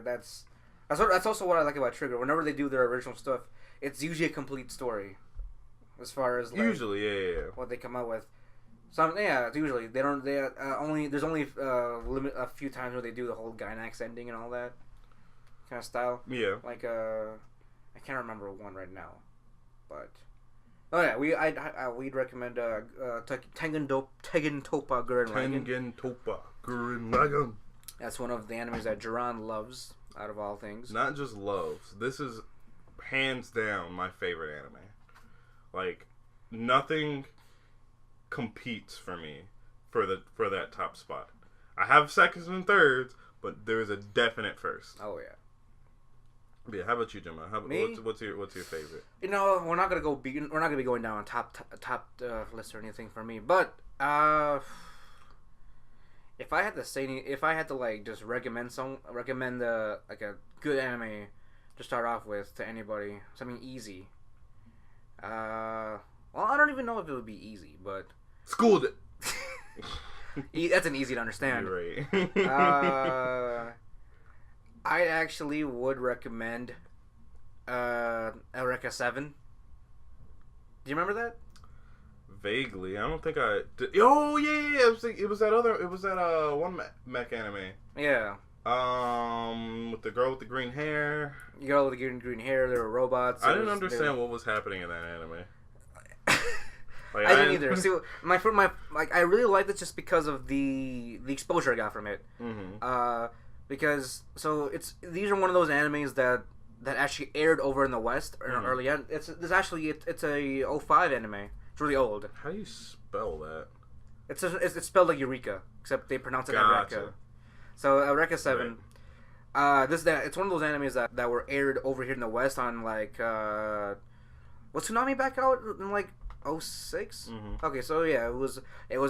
That's also what I like about Trigger. Whenever they do their original stuff, it's usually a complete story, as far as usually, what they come out with. Usually they don't. There's only a few times where they do the whole Gainax ending and all that kind of style. Yeah. Like I can't remember one right now, but we'd recommend Tengen Toppa Gurren Lagann. That's one of the animes that Jiran loves out of all things. Not just loves. This is hands down my favorite anime. Like, nothing competes for me for that top spot. I have seconds and thirds, but there is a definite first. Oh yeah. Yeah. How about you, Gemma? What's your favorite? We're not gonna be going down on top list or anything for me, but if I had to like just recommend like a good anime to start off with to anybody, something easy. Well, I don't even know if it would be easy, but Schooled it. That's an easy to understand. You're right. I actually would recommend Eureka 7. Do you remember that? Vaguely, I don't think I did. Oh yeah. It was that one mech anime. Yeah. With the girl with the green hair. You got all the green hair. There were robots. I didn't understand what was happening in that anime. Like, I didn't either. See, I really liked it just because of the exposure I got from it. Mm-hmm. Because these are one of those animes that actually aired over in the West early on. It's a 05 anime. It's really old. How do you spell that? It's spelled like Eureka, except they pronounce it Gotcha. Eureka. So Eureka 7. Right. It's one of those animes that were aired over here in the West on like was Tsunami back out in like 06? Mm-hmm. Okay, so yeah, it was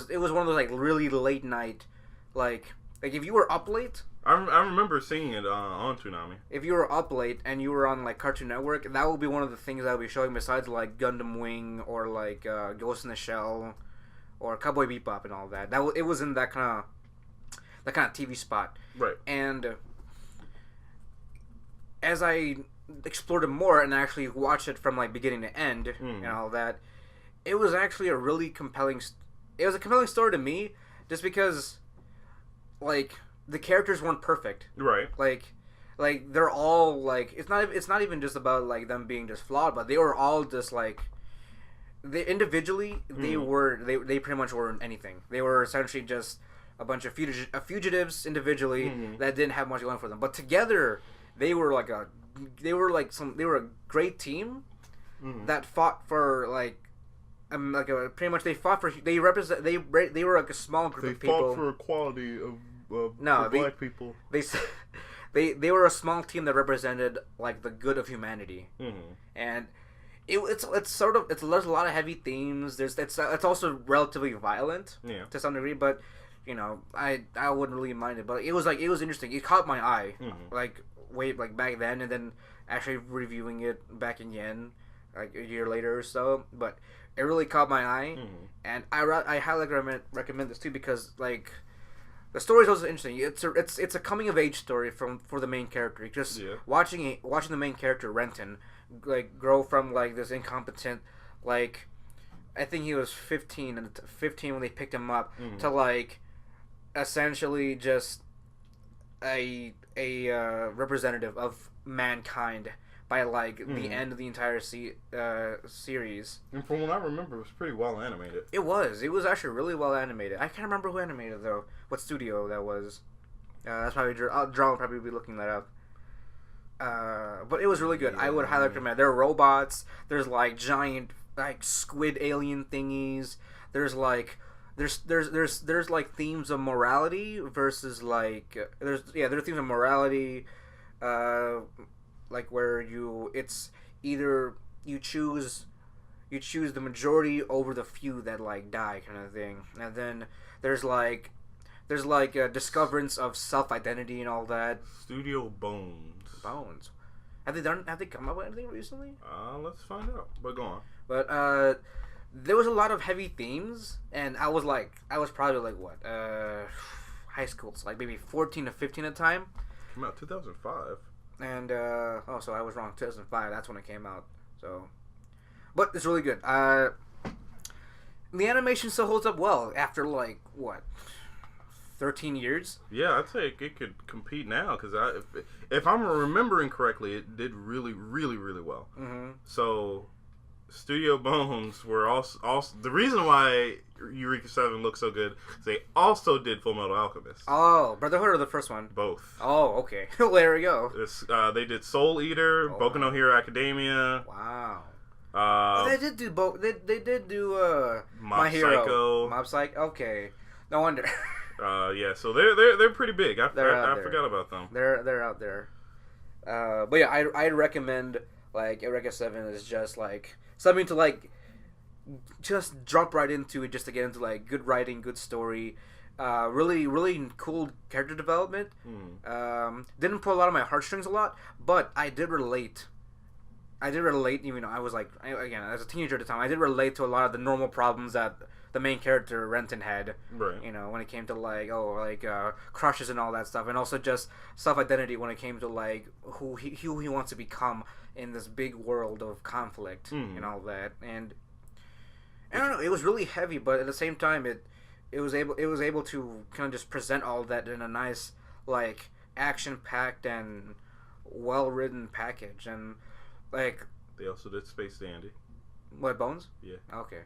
one of those like really late night like if you were up late. I remember seeing it on Toonami. If you were up late and you were on like Cartoon Network, that would be one of the things I would be showing besides like Gundam Wing or like Ghost in the Shell or Cowboy Bebop and all that. It was in that kind of TV spot. Right. And as I explored it more and actually watched it from like beginning to end and all that, it was actually a really compelling. It was a compelling story to me, just because, like, the characters weren't perfect. Right. Like they're all like it's not even just about like them being just flawed, but they were all just like they individually they pretty much weren't anything. They were essentially just a bunch of fugitives individually that didn't have much going for them, but together they were a great team that fought for pretty much they fought for they were like a small group of people. They fought for equality of black people. They were a small team that represented like the good of humanity, and there's a lot of heavy themes. It's also relatively violent to some degree, but you know I wouldn't really mind it. But it was interesting. It caught my eye like back then, and then actually reviewing it back again like a year later or so. But it really caught my eye, and I highly recommend this too because like. The story is also interesting. It's a coming of age story for the main character. Just watching the main character Renton like grow from like this incompetent like I think he was 15 when they picked him up to like essentially just a representative of mankind by like the end of the entire series. And from what I remember, it was pretty well animated. It was actually really well animated. I can't remember who animated though. What studio that was? That's probably Draw will probably be looking that up. But it was really good. I would highly recommend. There are robots. There's like giant like squid alien thingies. There's like themes of morality versus like there are themes of morality. Like where it's either you choose the majority over the few that like die kind of thing, and then there's like a discoverance of self-identity and all that. Studio Bones. Have they come up with anything recently? Let's find out. But go on. But there was a lot of heavy themes, and I was probably like what high school, so like maybe 14 to 15 at the time. Came out 2005. And so I was wrong. 2005. That's when it came out. So, but it's really good. The animation still holds up well after like what 13 years. Yeah, I'd say it could compete now because if I'm remembering correctly, it did really, really, really well. So, Studio Bones were also the reason why Eureka 7 looks so good is they also did Full Metal Alchemist. Oh, Brotherhood or the first one? Both. Oh, okay. Well, there we go. They did Soul Eater, Boku no Hero Academia. Wow. They did do both. They did do My Hero. Psycho. Mob Psycho. Okay. No wonder. Yeah, so they're pretty big. I forgot about them. They're out there. But yeah, I'd recommend like Eureka 7 is just like something to like just jump right into it, just to get into like good writing, good story, really really cool character development. Didn't pull a lot of my heartstrings a lot, but I did relate, even though I was like, again, as a teenager at the time, I did relate to a lot of the normal problems that the main character Renton had. Right. You know, when it came to like crushes and all that stuff, and also just self identity when it came to like who he wants to become in this big world of conflict and all that. And I don't know, it was really heavy, but at the same time it was able to kind of just present all that in a nice like action packed and well written package. And like they also did Space Dandy. What, Bones? Yeah. Okay.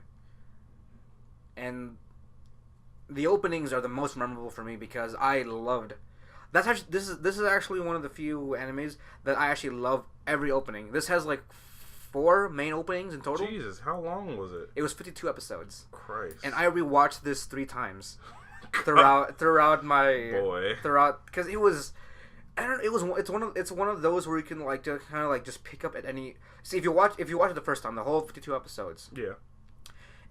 And the openings are the most memorable for me because I loved. That's actually this is actually one of the few animes that I actually love every opening. This has like 4 main openings in total. Jesus, how long was it? It was 52 episodes. Christ. And I rewatched this 3 times throughout my boy because it was. I don't. It's one of those where you can like to kind of like just pick up at any. See, if you watch it the first time, the whole 52 episodes. Yeah.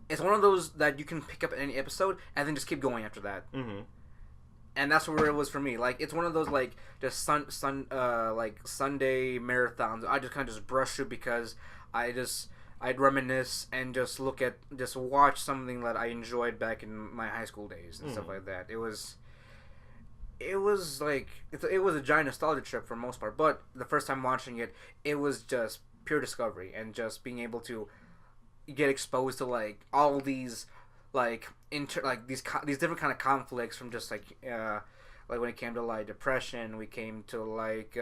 It's one of those that you can pick up at any episode and then just keep going after that. Mm-hmm. And that's where it was for me. Like it's one of those like just like Sunday marathons. I just kind of just brush through because I'd reminisce and just watch something that I enjoyed back in my high school days and stuff like that. It was like it was a giant nostalgia trip for the most part, but the first time watching it, it was just pure discovery and just being able to get exposed to like all these like these different kind of conflicts from just like when it came to like depression, we came to like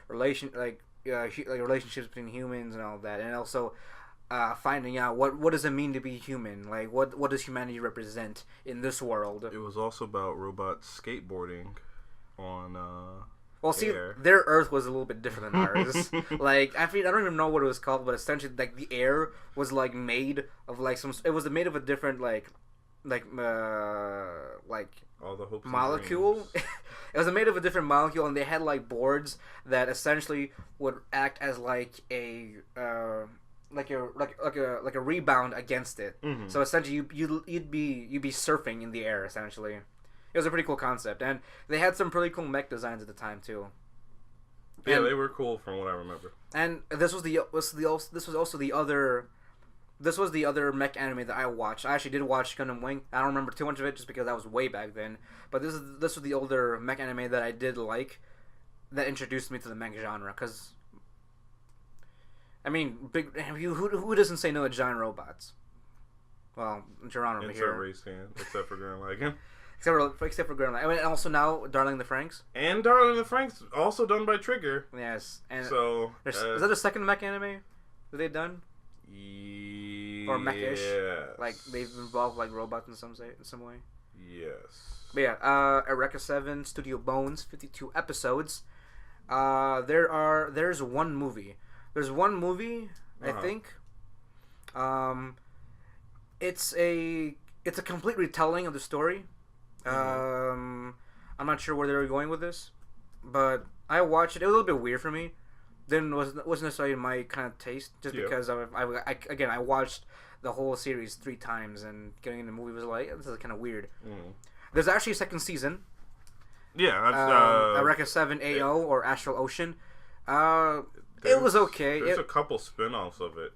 relationships between humans and all that, and also finding out what does it mean to be human, like what does humanity represent in this world. It was also about robots skateboarding on well, see, air. Their Earth was a little bit different than ours. Like, I don't even know what it was called, but essentially, like, the air was like made of like it was made of a different like all the hopes molecule. It was made of a different molecule, and they had like boards that essentially would act as like a rebound against it. Mm-hmm. So essentially, you'd be surfing in the air. Essentially, it was a pretty cool concept, and they had some pretty cool mech designs at the time too. Yeah, and, they were cool from what I remember. And this was also the other mech anime that I watched. I actually did watch Gundam Wing. I don't remember too much of it just because that was way back then. But this was the older mech anime that I did like, that introduced me to the mech genre. Because, I mean, who doesn't say no to giant robots? Well, Geronimo here. Except for Gurren Lagann. Except for Gurren Lagann. I mean, and also now Darling in the Franxx. And Darling in the Franxx, also done by Trigger. Yes. And so is that the second mech anime that they've done? Or mech-ish? Like they've involved like robots in some way. Yes. But yeah, Eureka 7, Studio Bones, 52 episodes. There's one movie. There's one movie, I think. It's a complete retelling of the story. I'm not sure where they were going with this, but I watched it. It was a little bit weird for me. Wasn't necessarily my kind of taste, just because I watched the whole series 3 times, and getting in the movie was like, this is kind of weird. There's actually a second season. Yeah, Eureka 7 AO or Astral Ocean. It was okay. There's a couple spin-offs of it,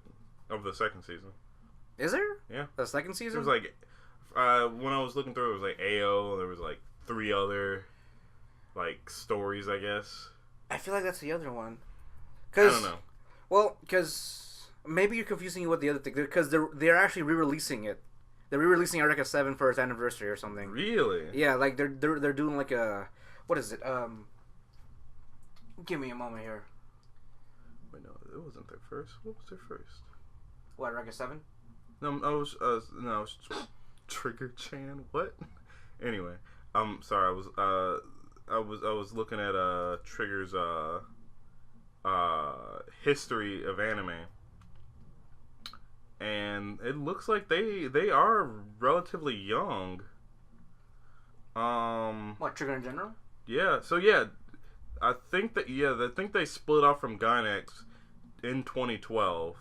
of the second season. Is there? Yeah. The second season? It was like, when I was looking through, it was like AO, there was like 3 other, like, stories, I guess. I feel like that's the other one. I don't know. Well, because maybe you're confusing it with the other thing. Because they're actually re-releasing it. They're re-releasing Eureka 7 for its anniversary or something. Really? Yeah, like they're doing like a, what is it? Give me a moment here. Wait, no, it wasn't their first. What was their first? What, Eureka 7? No, I was Trigger Chan. What? Anyway, sorry. I was looking at Trigger's history of anime, and it looks like they are relatively young. What, Trigger in general? Yeah. So yeah, I think they split off from Gainax in 2012,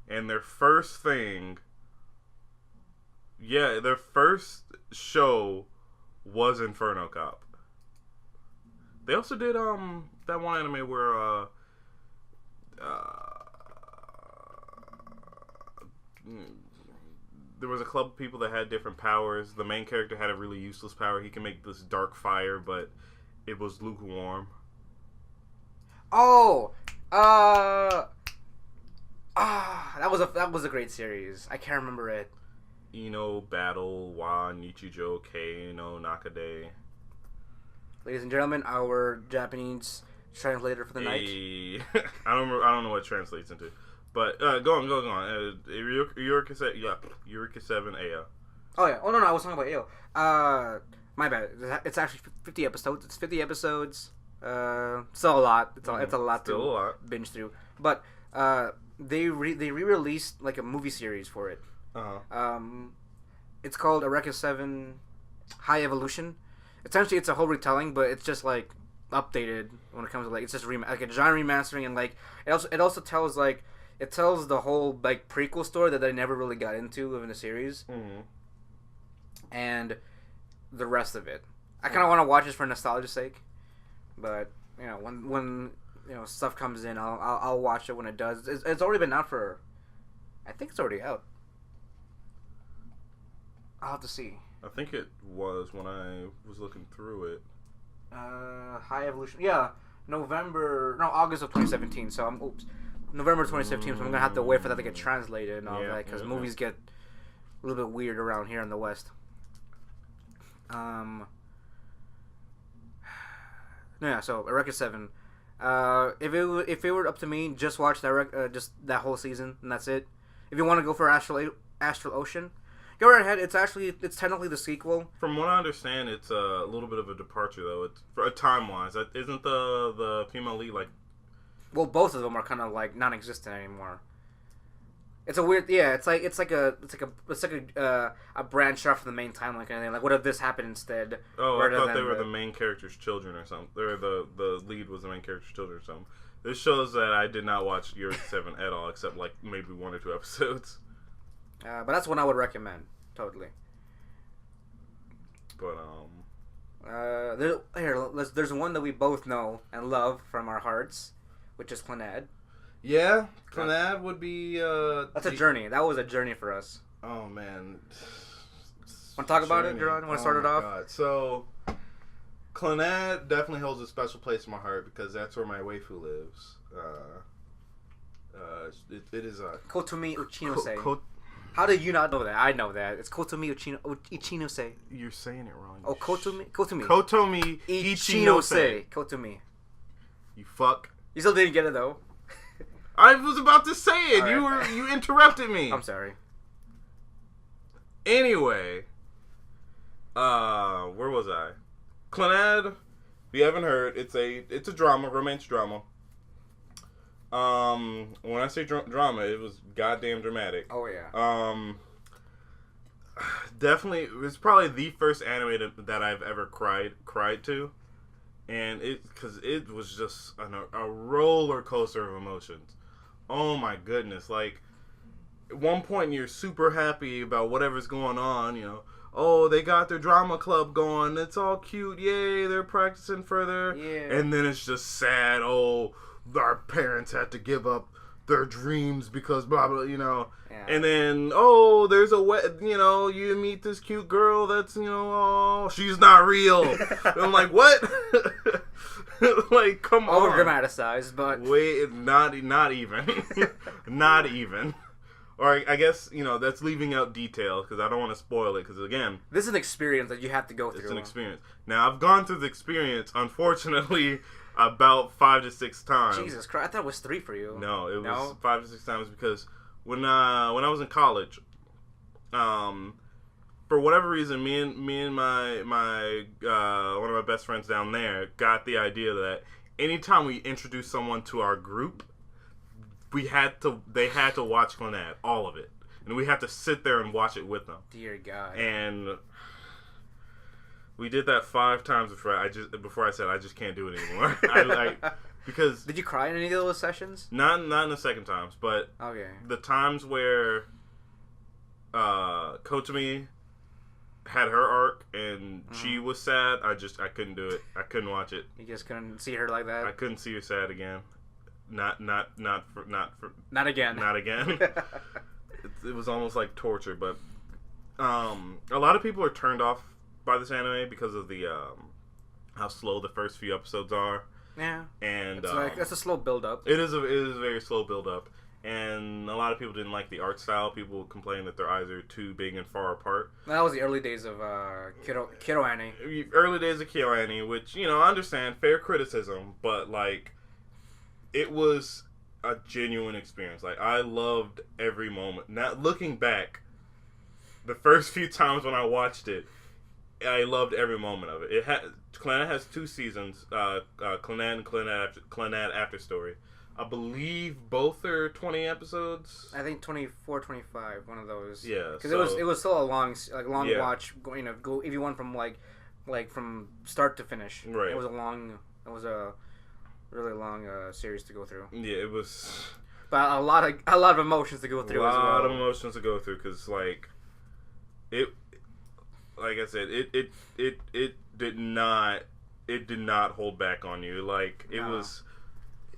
and their first show was Inferno Cop. They also did that one anime where there was a club of people that had different powers. The main character had a really useless power. He can make this dark fire, but it was lukewarm. Oh, that was a great series. I can't remember it. Battle Wa Nichijou Kei no Nakade. Ladies and gentlemen, our Japanese translator for the night. I don't know what it translates into. But go on. Eureka 7 AO. Oh yeah. Oh no, I was talking about AO. My bad. It's actually 50 episodes. It's 50 episodes. Still a lot. It's a lot to binge through. But they re-released like a movie series for it. Uh-huh. It's called Eureka 7 High Evolution. Essentially, it's a whole retelling, but it's just like updated when it comes to like it's just like a genre remastering, and like it also tells like. It tells the whole like prequel story that they never really got into in the series, and the rest of it. I kind of want to watch it for nostalgia's sake, but when stuff comes in, I'll watch it when it does. It's already been out for, I think it's already out. I'll have to see. I think it was when I was looking through it. High Evolution, yeah, August of 2017. So November 2017, so I'm gonna have to wait for that to get translated and all that because movies get a little bit weird around here in the West. So Eureka 7. If it were up to me, just watch just that whole season and that's it. If you want to go for Astral Ocean, go right ahead. It's technically the sequel. From what I understand, it's a little bit of a departure though. It's for time wise. Isn't the female lead like? Well, both of them are kind of like non-existent anymore. It's a weird, yeah. It's like a branch off from the main timeline kind of thing. Like, what if this happened instead? Oh, I thought they were the main character's children or something. The lead was the main character's children or something. This shows that I did not watch Eureka 7 at all, except like maybe 1 or 2 episodes. But that's one I would recommend totally. But there's one that we both know and love from our hearts, which is Clannad. Yeah, Clannad would be. That's a journey. That was a journey for us. Oh man. Want to talk about it, Jerron? Want to start it off? God. So, Clannad definitely holds a special place in my heart because that's where my waifu lives. It is a Kotomi Uchinose. How do you not know that? I know that. It's Kotomi Uchinose. You're saying it wrong. Oh, Kotomi Ichinose. Kotomi. You fuck. You still didn't get it though. I was about to say it. Right. You interrupted me. I'm sorry. Anyway, where was I? Clannad. If you haven't heard, it's a drama, romance drama. When I say drama, it was goddamn dramatic. Oh yeah. Definitely, it's probably the first anime that I've ever cried to, and because it was just a roller coaster of emotions. Oh my goodness! Like, at one point you're super happy about whatever's going on. Oh, they got their drama club going. It's all cute. Yay, they're practicing further. Yeah. And then it's just sad. Oh, our parents had to give up their dreams because blah blah. Yeah. And then there's you meet this cute girl that's she's not real. I'm like, what? Like, come on. Over dramatized, but wait, not even, not even. Or I guess that's leaving out details because I don't want to spoil it. Because again, this is an experience that you have to go through. It's an experience. Now I've gone through the experience, unfortunately, about 5 to 6 times. Jesus Christ! I thought it was 3 for you. No, it was 5 to 6 times because when I was in college, for whatever reason, me and my one of my best friends down there got the idea that anytime we introduced someone to our group, they had to watch Clannad, all of it, and we had to sit there and watch it with them. Dear God. And we did that 5 times before I said I just can't do it anymore. Because did you cry in any of those sessions? Not in the second times, but okay. The times where Kotomi had her arc and she was sad, I couldn't do it. I couldn't watch it. You just couldn't see her like that? I couldn't see her sad again. Not again. Not again. Not again. It was almost like torture, but a lot of people are turned off by this anime because of the how slow the first few episodes are. Yeah, and it's a slow build up. It is a very slow build up, and a lot of people didn't like the art style. People complain that their eyes are too big and far apart. That was the early days of Kiddo Annie. Early days of Kiddo Annie, which I understand, fair criticism, but like it was a genuine experience. Like I loved every moment. Now looking back, the first few times when I watched it, I loved every moment of it. Clannad has 2 seasons. Clannad and Clannad After Story. I believe both are 20 episodes. I think 24, 25, one of those. Yeah, because it was still a long watch. Go if you went from like from start to finish. Right. It was a really long series to go through. Yeah, it was. But a lot of emotions to go through. A lot of emotions to go through because like it. Like I said, it did not hold back on you. Like it was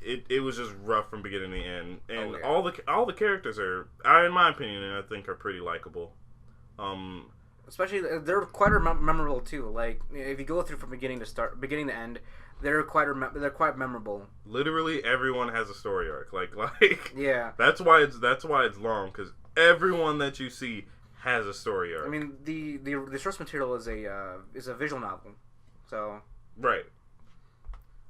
just rough from beginning to end, and all the characters are, in my opinion, and I think are pretty likable. Especially they're quite memorable too. Like if you go through from beginning to end, they're quite memorable. Literally everyone has a story arc. Like yeah. That's why it's long because everyone that you see has a story arc. I mean, the source material is a visual novel, so right.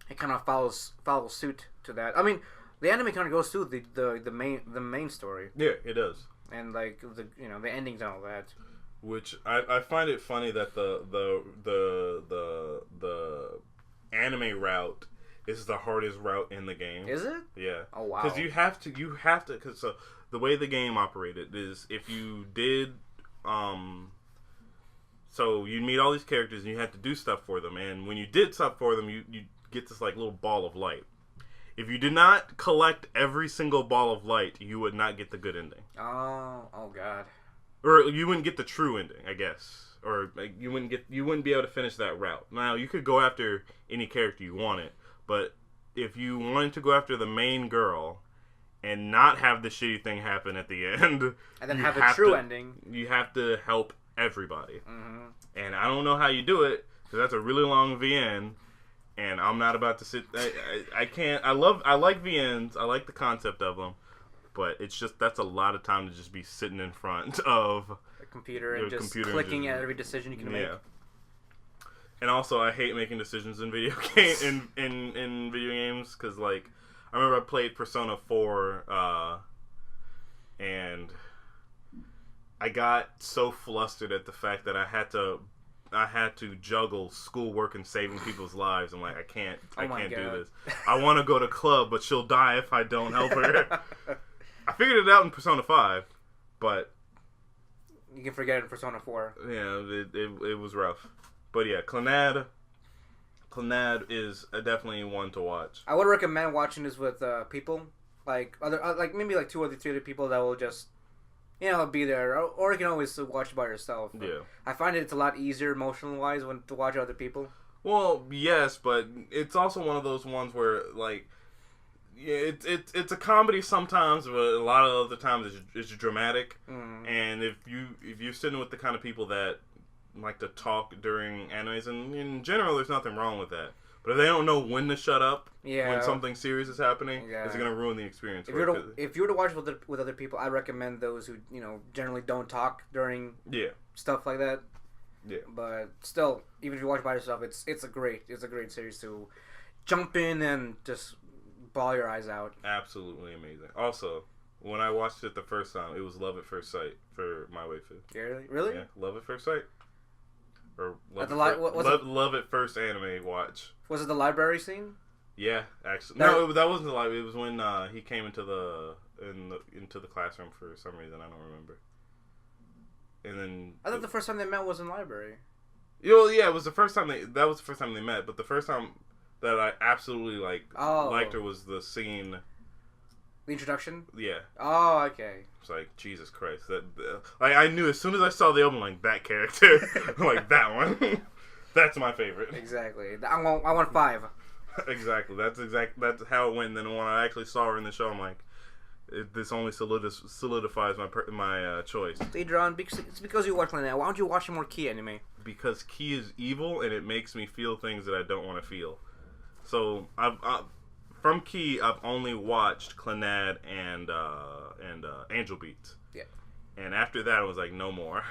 It kind of follows suit to that. I mean, the anime kind of goes through the main story. Yeah, it does. And like the endings and all that. Which I find it funny that the anime route is the hardest route in the game. Is it? Yeah. Oh wow. Because you have to because the way the game operated is if you did so you meet all these characters and you had to do stuff for them, and when you did stuff for them you get this like little ball of light. If you did not collect every single ball of light, you would not get the good ending. Oh god. Or you wouldn't get the true ending, I guess. Or like, you wouldn't be able to finish that route. Now you could go after any character you wanted, but if you wanted to go after the main girl and not have the shitty thing happen at the end, and then have a true ending, you have to help everybody. Mm-hmm. And I don't know how you do it because that's a really long VN, and I'm not about to sit. I can't. I like VNs. I like the concept of them, but it's just that's a lot of time to just be sitting in front of a computer and just clicking at every decision you can make. And also, I hate making decisions in video in video games because, like, I remember I played Persona 4, and I got so flustered at the fact that I had to juggle schoolwork and saving people's lives. I'm like, I can't do this. I want to go to club, but she'll die if I don't help her. I figured it out in Persona 5, but you can forget it in Persona 4. Yeah, it was rough. But yeah, Clannad is definitely one to watch. I would recommend watching this with people, like maybe like 2 or 3 other people that will just be there, or you can always watch it by yourself. But yeah, I find it's a lot easier emotional wise to watch other people. Well, yes, but it's also one of those ones where like it's a comedy sometimes, but a lot of other times it's dramatic. Mm. And if you're sitting with the kind of people that like to talk during animes, and in general there's nothing wrong with that, but if they don't know when to shut up when something serious is happening, it's going to ruin the experience. If you were to watch with other people, I recommend those who generally don't talk during stuff like that. Yeah, but still, even if you watch by yourself, it's a great series to jump in and just bawl your eyes out. Absolutely amazing. Also, when I watched it the first time, it was love at first sight for my waifu. Yeah, really? Yeah, love at first sight. Or love at first anime watch. Was it the library scene? Yeah, actually, no, that wasn't the library. It was when he came into the classroom for some reason. I don't remember. And then I thought the first time they met was in the library. Yeah, it was the first time that was the first time they met. But the first time that I absolutely liked her was the scene. The introduction? Yeah. Oh, okay. It's like, Jesus Christ. I knew as soon as I saw the album, like, that character. Like, that one. That's my favorite. Exactly. I want 5. Exactly. That's how it went. Then when I actually saw her in the show, I'm like, This only solidifies my choice. Adrian, it's because you watch Clannad. Why don't you watch more Key anime? Because Key is evil and it makes me feel things that I don't want to feel. So from Key, I've only watched Clannad and Angel Beats. Yeah. And after that, I was like, no more.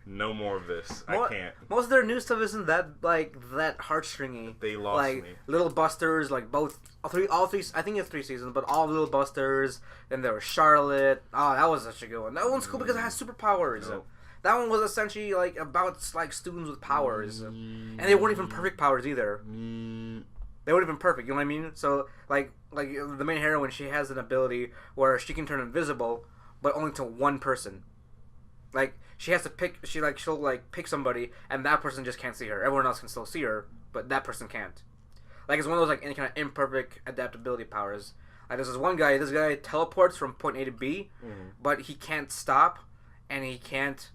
No more of this. I can't. Most of their new stuff isn't that that heartstringy. They lost me. Little Busters, all three. I think it's 3 seasons, but all Little Busters. Then there was Charlotte. Oh, that was such a good one. That one's cool because it has superpowers. Nope. That one was essentially about students with powers, and they weren't even perfect powers either. They weren't even perfect. You know what I mean? So like the main heroine, she has an ability where she can turn invisible, but only to one person. She has to pick. She'll pick somebody, and that person just can't see her. Everyone else can still see her, but that person can't. It's one of those any kind of imperfect adaptability powers. There's this one guy. This guy teleports from point A to B, but he can't stop, and he can't.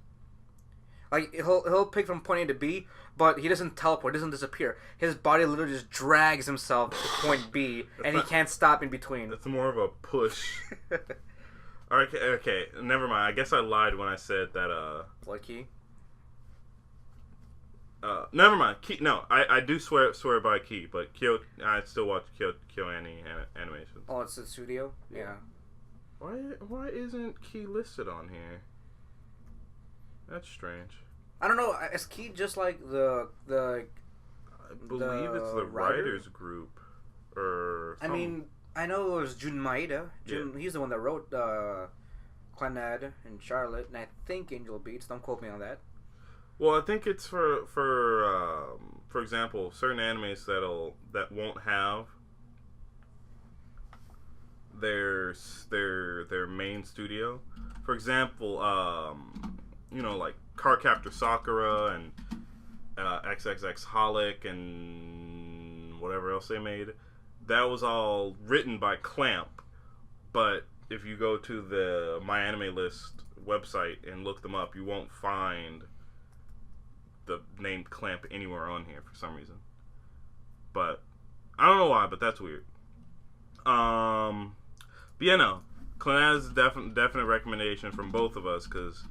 He'll pick from point A to B, but he doesn't teleport. He doesn't disappear. His body literally just drags himself to point B, and he can't stop in between. It's more of a push. Okay, never mind. I guess I lied when I said that. What Key? Never mind. Key. No, I do swear by Key, but I still watch KyoAni animations. Oh, it's the studio. Yeah. Why isn't Key listed on here? That's strange. I don't know. Is Key just like the? I believe it's the writers group, or. I mean. I know it was Jun Maeda. He's the one that wrote Clannad and Charlotte, and I think Angel Beats. Don't quote me on that. Well, I think it's for example, certain animes that won't have their main studio. For example, like Cardcaptor Sakura and XXX Holic and whatever else they made. That was all written by Clamp, but if you go to the My Anime List website and look them up, you won't find the name Clamp anywhere on here for some reason. But I don't know why, but that's weird. But yeah, no, Clannad is a definite recommendation from both of us because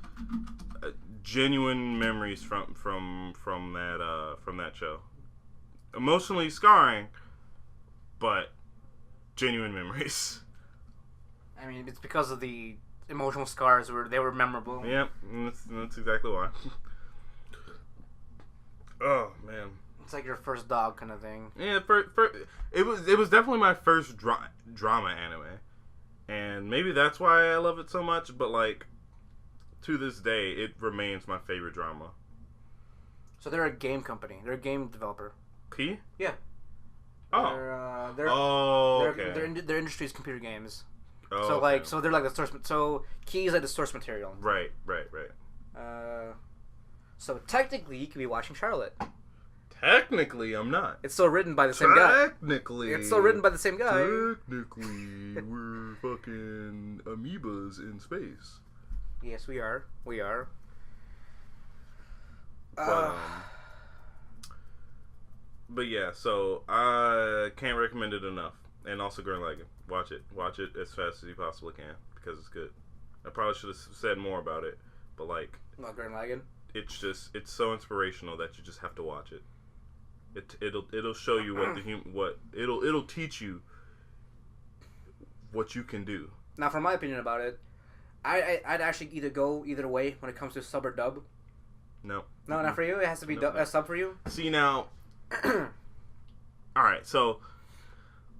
genuine memories from that show, emotionally scarring. But genuine memories. I mean, it's because of the emotional scars they were memorable. Yep, that's exactly why. Oh man, it's like your first dog kind of thing. Yeah, it was definitely my first drama anime, and maybe that's why I love it so much. But to this day, it remains my favorite drama. So they're a game company. They're a game developer. Key? Yeah. Oh. Okay. Their industry is computer games. Oh, so okay. So they're like the source. So Key is like the source material. Right. So technically, you could be watching Charlotte. Technically, I'm not. It's still written by the same guy. Technically, it's still written by the same guy. Technically, we're fucking amoebas in space. Yes, we are. But yeah, so I can't recommend it enough. And also Gurren Lagann. Watch it as fast as you possibly can because it's good. I probably should have said more about it, but not Gurren Lagann. It's so inspirational that you just have to watch it. It'll show you it'll teach you what you can do. Now, for my opinion about it, I'd actually either go either way when it comes to sub or dub. No, not for you. It has to be a sub for you. See now. All right, so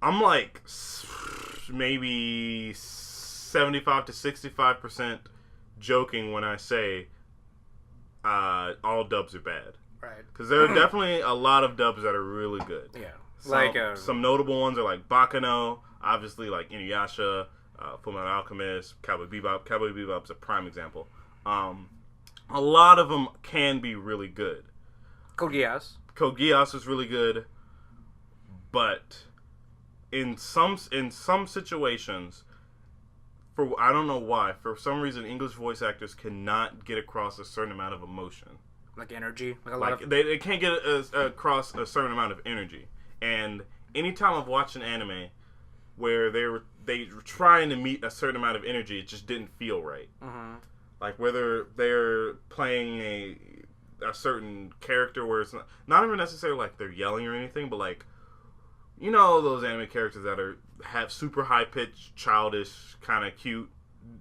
I'm maybe 75 to 65% joking when I say all dubs are bad. Right. Because there are definitely a lot of dubs that are really good. Yeah. Some notable ones are like Bakano, obviously like Inuyasha, Fullmetal Alchemist, Cowboy Bebop. Cowboy Bebop's a prime example. A lot of them can be really good. Code Geass is really good, but in some situations, I don't know why, for some reason English voice actors cannot get across a certain amount of emotion. Like energy? They can't get across a certain amount of energy. And anytime I've watched an anime where they were trying to meet a certain amount of energy. It just didn't feel right. Mm-hmm. Like whether they're playing a certain character where it's not even necessarily like they're yelling or anything, but like, you know, those anime characters that have super high pitched, childish, kind of cute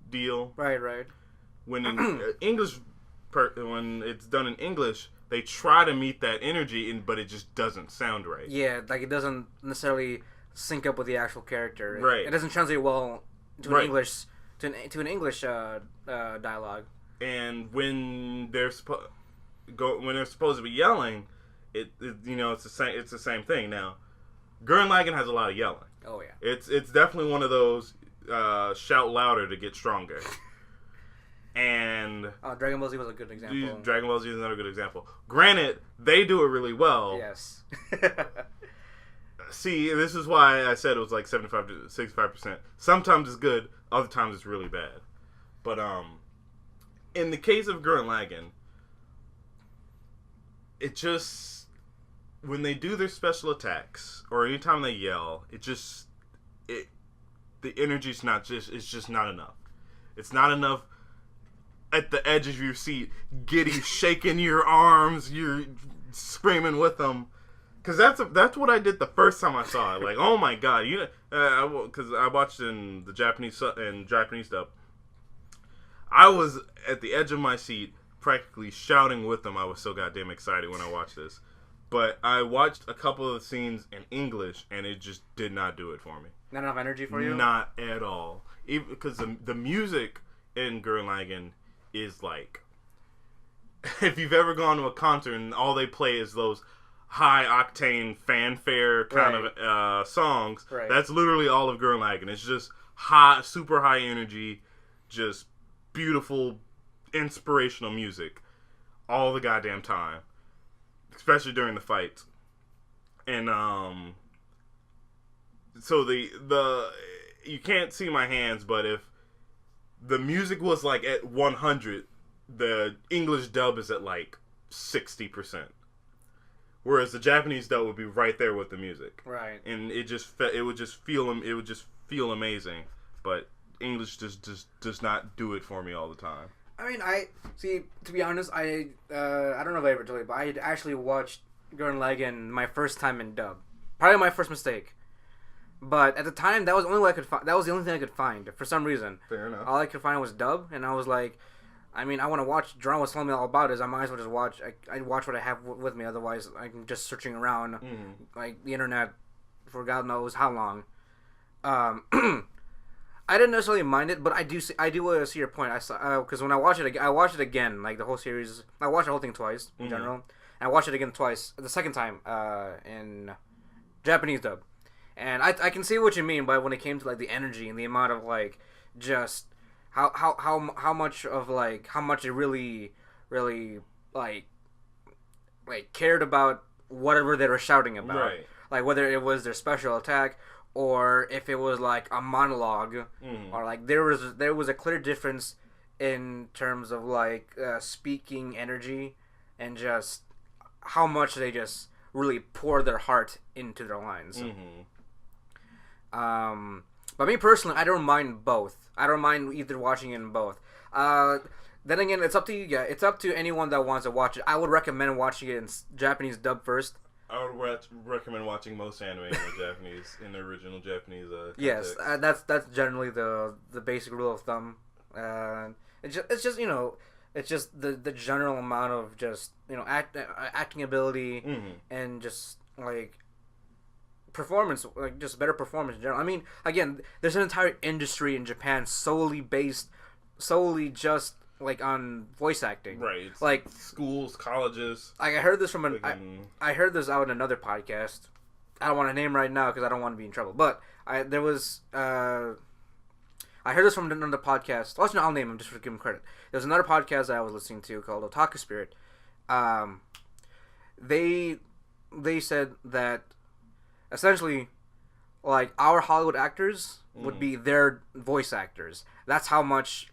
deal. Right. When in when it's done in English, they try to meet that energy, but it just doesn't sound right. Yeah, like it doesn't necessarily sync up with the actual character. Right. It doesn't translate well to an English to an English dialogue. And when they're supposed to be yelling, it's the same thing. Now, Gurren Lagann has a lot of yelling. Oh yeah. It's definitely one of those shout louder to get stronger. And Dragon Ball Z was a good example. Dragon Ball Z is another good example. Granted, they do it really well. Yes. See, this is why I said it was like 75 to 65%. Sometimes it's good, other times it's really bad. But in the case of Gurren Lagann, it just, when they do their special attacks or anytime they yell, the energy's it's just not enough. It's not enough at the edge of your seat, shaking your arms, you're screaming with them. Because that's what I did the first time I saw it. Like, oh my god, because I watched in the Japanese dub. I was at the edge of my seat, practically shouting with them. I was so goddamn excited when I watched this. But I watched a couple of the scenes in English, and it just did not do it for me. Not enough energy for you? Not at all. Even because the music in Gurren Lagann is like, if you've ever gone to a concert and all they play is those high octane fanfare kind of songs, that's literally all of Gurren Lagann. It's just high, super high energy, just beautiful, inspirational music all the goddamn time, especially during the fights. And so the you can't see my hands, but if the music was like at 100, the English dub is at like 60%. Whereas the Japanese dub would be right there with the music. Right. And it would just feel amazing. But English just does not do it for me all the time. I mean, to be honest, I don't know if I ever told you, but I actually watched Gurren Lagann my first time in dub. Probably my first mistake. But at the time, that was the only way I could find. That was the only thing I could find for some reason. Fair enough. All I could find was dub, and I was like, I mean, I want to watch. John was telling me all about it. I might as well just watch. I watch what I have with me. Otherwise, I'm just searching around like the internet for God knows how long. I didn't necessarily mind it, but I do see your point. I saw because when I watched it again, like the whole series. I watched the whole thing twice in general, and I watched it again twice. The second time in Japanese dub. And I can see what you mean by when it came to like the energy and the amount of like just how much of like how much it really like cared about whatever they were shouting about, right? Like whether it was their special attack or if it was like a monologue or like there was a clear difference in terms of like speaking energy and just how much they just really pour their heart into their lines. But me personally, I don't mind both. I don't mind either watching it in both. Then again, it's up to you guys. It's up to anyone that wants to watch it. I would recommend watching it in Japanese dub first. I would recommend watching most anime in the original Japanese. Yes, that's generally the basic rule of thumb. It's just the general amount of just acting ability and just like performance, like just better performance in general. I mean, again, there's an entire industry in Japan solely just like on voice acting, right? It's like schools, colleges. Like I heard this from I heard this out in another podcast. I don't want to name right now because I don't want to be in trouble. But I heard this from another podcast. I'll name him just for giving him credit. There's another podcast that I was listening to called Otaku Spirit. They said that essentially, like our Hollywood actors would be their voice actors. That's how much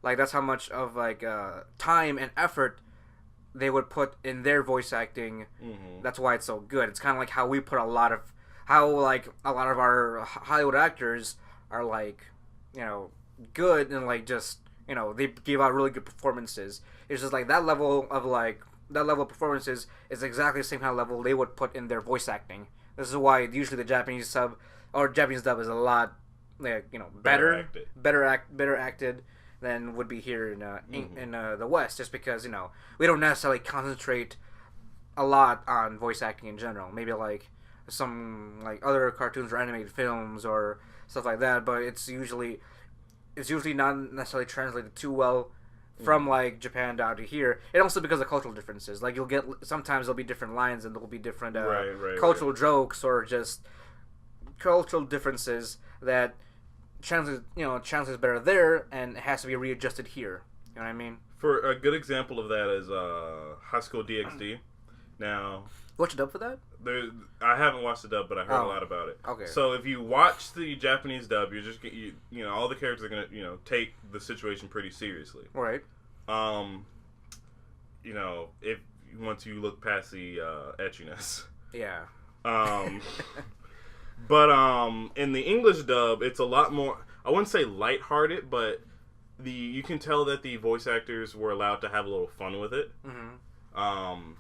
that's how much of time and effort they would put in their voice acting. That's why it's so good. It's kind of like how we put a lot of our Hollywood actors are like, you know, good and like just, you know, they give out really good performances. It's just like that level of performances is exactly the same kind of level they would put in their voice acting. This is why usually the Japanese sub or Japanese dub is a lot, like, you know, better acted than would be here in the West, just because, you know, we don't necessarily concentrate a lot on voice acting in general. Maybe like some like other cartoons or animated films or stuff like that, but it's usually not necessarily translated too well from like Japan down to here. And also because of cultural differences. Like you'll get sometimes there'll be different lines and there'll be different cultural jokes or just cultural differences that translates better there and it has to be readjusted here. You know what I mean? For a good example of that is High School DxD. Now, what's the dub for that? I haven't watched the dub, but I heard a lot about it. Okay. So if you watch the Japanese dub, you're just you know, all the characters are gonna, you know, take the situation pretty seriously. Right. You know, if once you look past the etchiness. Yeah. But in the English dub, it's a lot more. I wouldn't say lighthearted, but you can tell that the voice actors were allowed to have a little fun with it. Mm-hmm.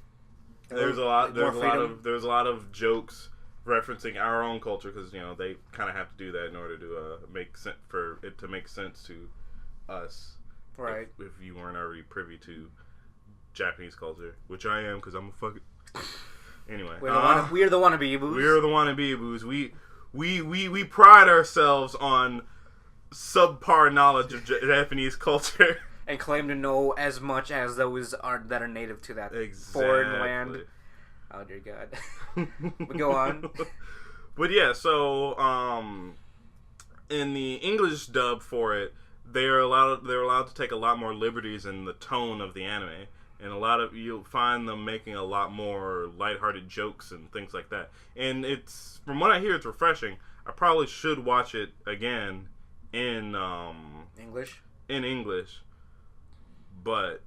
There's a lot of jokes referencing our own culture because, you know, they kind of have to do that in order to make sense for it to make sense to us. Right. If you weren't already privy to Japanese culture, which I am because I'm a fucking. Anyway, we are the wannabeaboos. We are the wannabeaboos. We pride ourselves on subpar knowledge of Japanese culture. And claim to know as much as those that are native to that foreign land. Oh dear God. But go on. But yeah, so in the English dub for it, they're allowed to take a lot more liberties in the tone of the anime, and you'll find them making a lot more lighthearted jokes and things like that. And it's, from what I hear, it's refreshing. I probably should watch it again in English. In English. But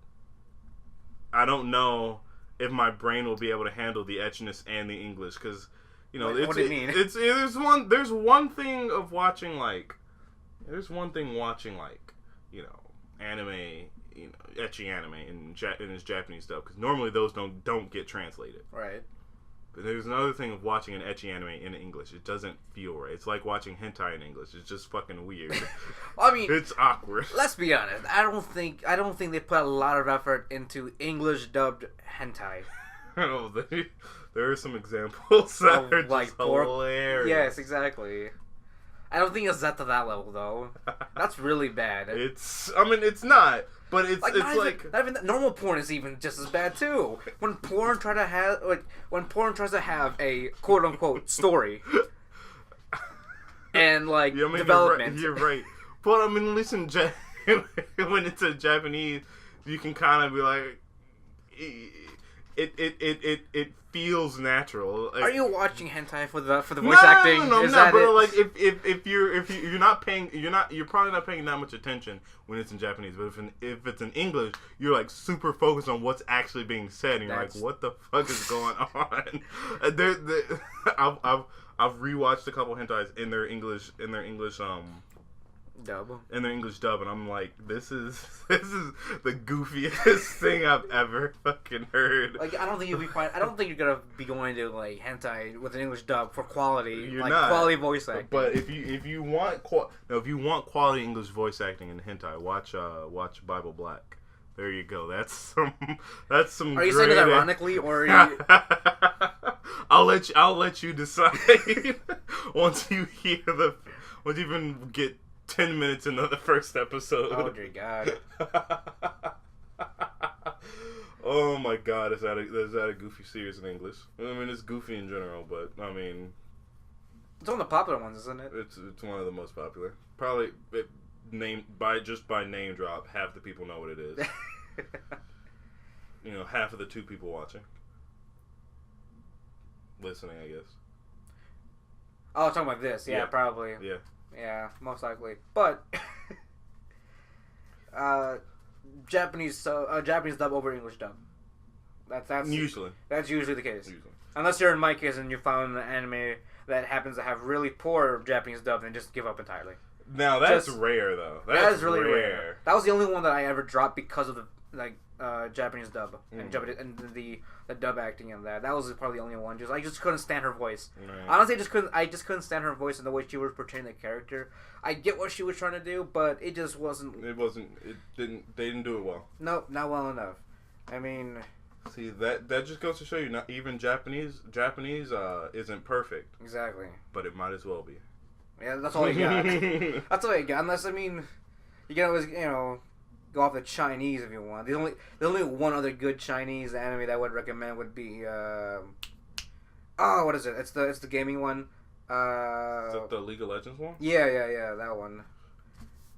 I don't know if my brain will be able to handle the etchiness and the English, because, you know, what do you mean? There's one thing watching you know, anime, you know, ecchi anime in its Japanese stuff, because normally those don't get translated. Right. But there's another thing of watching an ecchi anime in English. It doesn't feel right. It's like watching hentai in English. It's just fucking weird. I mean, it's awkward. Let's be honest. I don't think they put a lot of effort into English dubbed hentai. Oh, there are some examples that are just hilarious. Yes, exactly. I don't think it's to that level though. That's really bad. It's not. But it's like not even normal porn is even just as bad too. When porn tries to have a quote unquote story and like development. You're right. But I mean, listen, when it's a Japanese, you can kind of be like, it feels natural. Like, are you watching hentai for the voice acting? No, I'm not. But like, if you're not paying, you're probably not paying that much attention when it's in Japanese. But if it's in English, you're like super focused on what's actually being said, and you're like, what the fuck is going on? I've rewatched a couple hentais in their English dub. In their English dub, and I'm like, this is the goofiest thing I've ever fucking heard. Like, I don't think you're gonna be going to like hentai with an English dub for quality. You're like not. Quality voice acting. But if you want quality English voice acting in hentai, watch Bible Black. There you go. That's some. Are you saying it ironically, or are you? I'll let you decide once you even get 10 minutes into the first episode. Oh dear God. Oh my God, is that a goofy series in English? I mean, it's goofy in general, but I mean, it's one of the popular ones, isn't it? It's one of the most popular. Probably by name drop, half the people know what it is. You know, half of the 2 people watching, listening, I guess. Oh, talking about this, yeah. Probably. Yeah. Yeah, most likely. But Japanese dub over English dub. That's usually the case. Unless you're in my case and you found an anime that happens to have really poor Japanese dub, then just give up entirely. Now that's Just, rare though. That is really rare. That was the only one that I ever dropped because of the Japanese dub and the dub acting in that. That was probably the only one. I just couldn't stand her voice. Right. Honestly, I just couldn't stand her voice and the way she was portraying the character. I get what she was trying to do, but it just wasn't. It wasn't. They didn't do it well. No, not well enough. I mean, see that just goes to show you, not even Japanese isn't perfect. Exactly. But it might as well be. Yeah, that's all you got. That's all you got. Unless, I mean, you can always, go off the Chinese if you want. There's only one other good Chinese anime that I would recommend would be what is it? It's the gaming one. Is that the League of Legends one? Yeah, that one.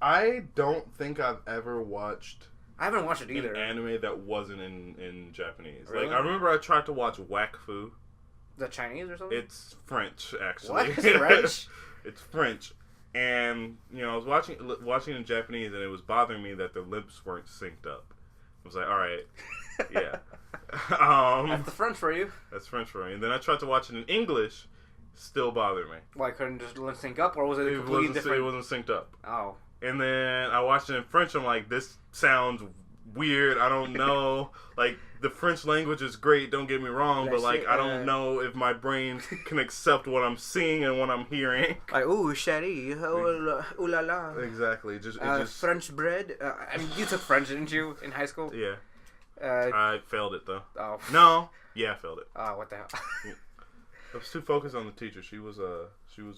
I don't think I've ever watched. I haven't watched it either. An anime that wasn't in Japanese. Really? Like I remember I tried to watch Wakfu. Is that Chinese or something? It's French actually. What? It's French? It's French. And I was watching in Japanese, and it was bothering me that the lips weren't synced up. I was like, all right, yeah. That's the French for you. That's French for me. And then I tried to watch it in English, still bothered me. Why couldn't just sync up, or was it completely different? It wasn't synced up. Oh. And then I watched it in French. I'm like, this sounds weird. I don't know. Like, the French language is great, don't get me wrong, but like I don't know if my brain can accept what I'm seeing and what I'm hearing. Like, ooh, chérie, ooh la la. Exactly. Just French bread. I mean, you took French, didn't you, in high school? Yeah. I failed it though. Oh. No. Yeah, I failed it. Oh, what the hell? I was too focused on the teacher. She was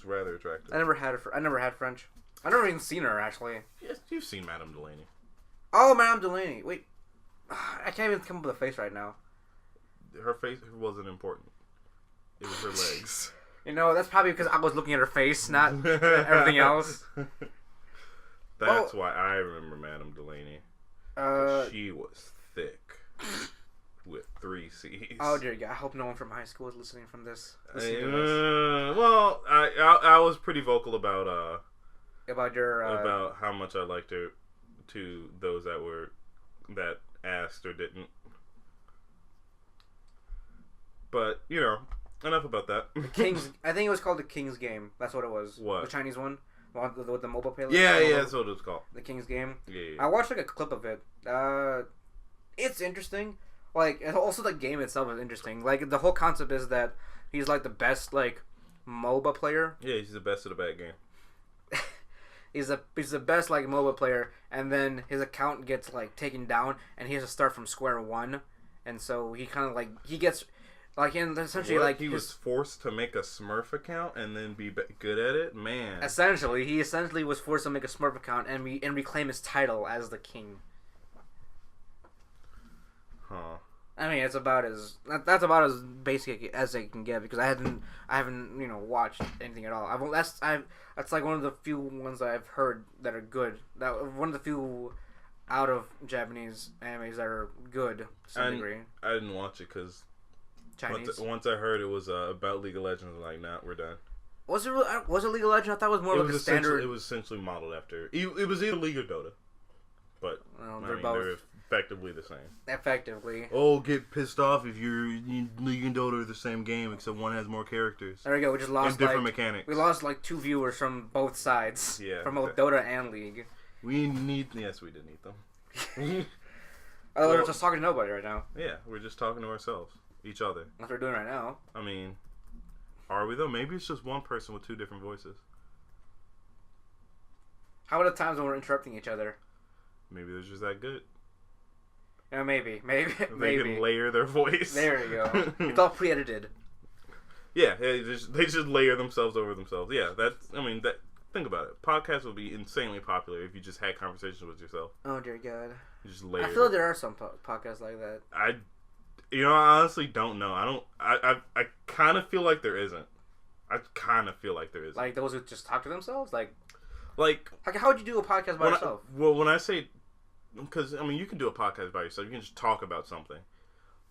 rather attractive. I never had French. I never even seen her actually. Yes, you've seen Madame Delaney. Oh, Madame Delaney. Wait. I can't even come up with a face right now. Her face wasn't important. It was her legs. That's probably because I was looking at her face, not everything else. That's why I remember Madame Delaney. She was thick. With 3 C's. Oh dear God! I hope no one from high school is listening from this. Well, I was pretty vocal about about how much I liked her to those that asked or didn't. But enough about that. The King's. I think it was called the King's Game. That's what it was. What? The Chinese one with the mobile playlist. Yeah, that's what it was called. The King's Game. Yeah. I watched like a clip of it. It's interesting. Like, and also the game itself is interesting. Like, the whole concept is that he's like the best MOBA player. Yeah, he's the best at a bad game. he's the best MOBA player, and then his account gets taken down, and he has to start from square one, and so he kind of he gets essentially he was forced to make a Smurf account and then be good at it. Man, he was forced to make a Smurf account and reclaim his title as the king. Huh. I mean, that's about as basic as I can get because I haven't watched anything at all. That's like one of the few ones that I've heard that are good. That one of the few out of Japanese animes that are good to some degree. I didn't watch it because Chinese. Once I heard it was about League of Legends, I'm like, nah, we're done. Was it League of Legends? I thought it was more like a standard. It was essentially modeled after. It was either League or Dota, but they're both. They're effectively the same. Effectively. Oh, get pissed off if League and Dota are the same game, except one has more characters. There we go. We just lost and different mechanics. We lost 2 viewers from both sides. Yeah. From both Dota and League. Yes, we did need them. We're just talking to nobody right now. Yeah, we're just talking to ourselves, each other. That's what we're doing right now. I mean, are we though? Maybe it's just one person with 2 different voices. How about the times when we're interrupting each other? Maybe they're just that good. Maybe. They can layer their voice. There you go. It's all pre-edited. Yeah, they just layer themselves over themselves. Yeah, think about it. Podcasts would be insanely popular if you just had conversations with yourself. Oh dear God. You just layer. I feel like there are some podcasts like that. I honestly don't know. I kind of feel like there isn't. I kind of feel like there isn't. Like those who just talk to themselves, like how would you do a podcast by yourself? When I say, because you can do a podcast by yourself. You can just talk about something,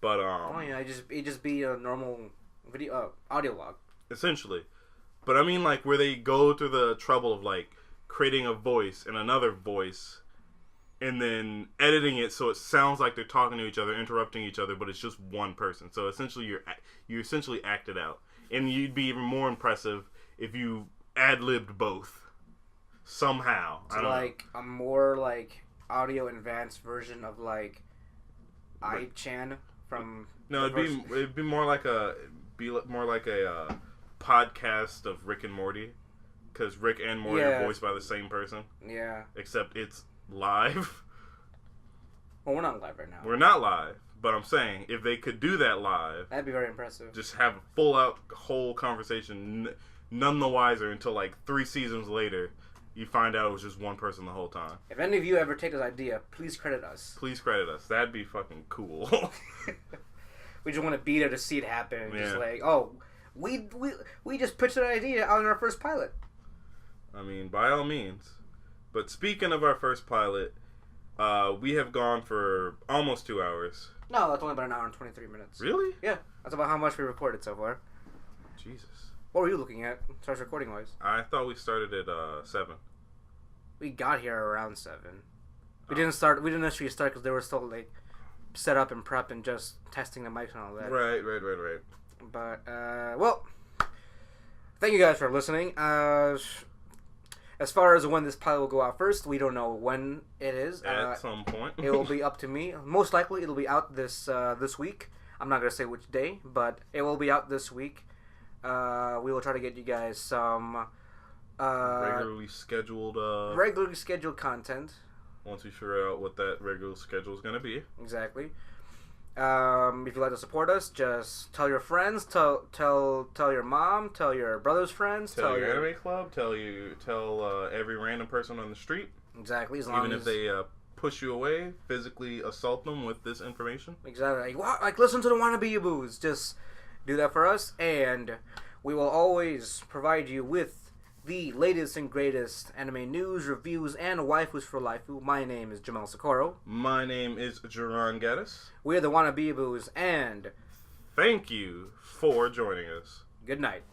but it just be a normal video audio log essentially. But where they go through the trouble of creating a voice and another voice, and then editing it so it sounds like they're talking to each other, interrupting each other, but it's just one person. So essentially, you essentially acted out, and you'd be even more impressive if you ad-libbed both. somehow. To like a more like audio advanced version of like I-chan from. No, it'd be more like a podcast of Rick and Morty, because Rick and Morty are voiced by the same person. Yeah. Except it's live. Well, we're not live right now. We're not live, but I'm saying if they could do that live, that'd be very impressive. Just have a full out whole conversation, none the wiser until like 3 seasons later. You find out it was just one person the whole time. If any of you ever take this idea, please credit us. Please credit us. That'd be fucking cool. We just want to be there to see it happen. Yeah. Just like, oh, we just pitched an idea out in our first pilot. I mean, by all means. But speaking of our first pilot, we have gone for almost 2 hours. No, that's only about an hour and 23 minutes. Really? Yeah. That's about how much we recorded so far. Jesus. What were you looking at, as far as recording wise? I thought we started at 7. We got here around 7. We didn't actually start because they were still like set up and prep and just testing the mics and all that. Right. But well, thank you guys for listening. As far as when this pilot will go out first, we don't know when it is. At some point, it will be up to me. Most likely, it'll be out this week. I'm not gonna say which day, but it will be out this week. We will try to get you guys some regularly scheduled content. Once we figure out what that regular schedule is going to be. Exactly. If you'd like to support us, just tell your friends, tell your mom, tell your brother's friends, tell your anime club, tell every random person on the street. Exactly. Even if they push you away, physically assault them with this information. Exactly. Like listen to the wannabeaboos. Just do that for us, and we will always provide you with the latest and greatest anime news, reviews, and waifus for life. My name is Jamal Socorro. My name is Jerron Gaddis. We are the wannabeaboos, and thank you for joining us. Good night.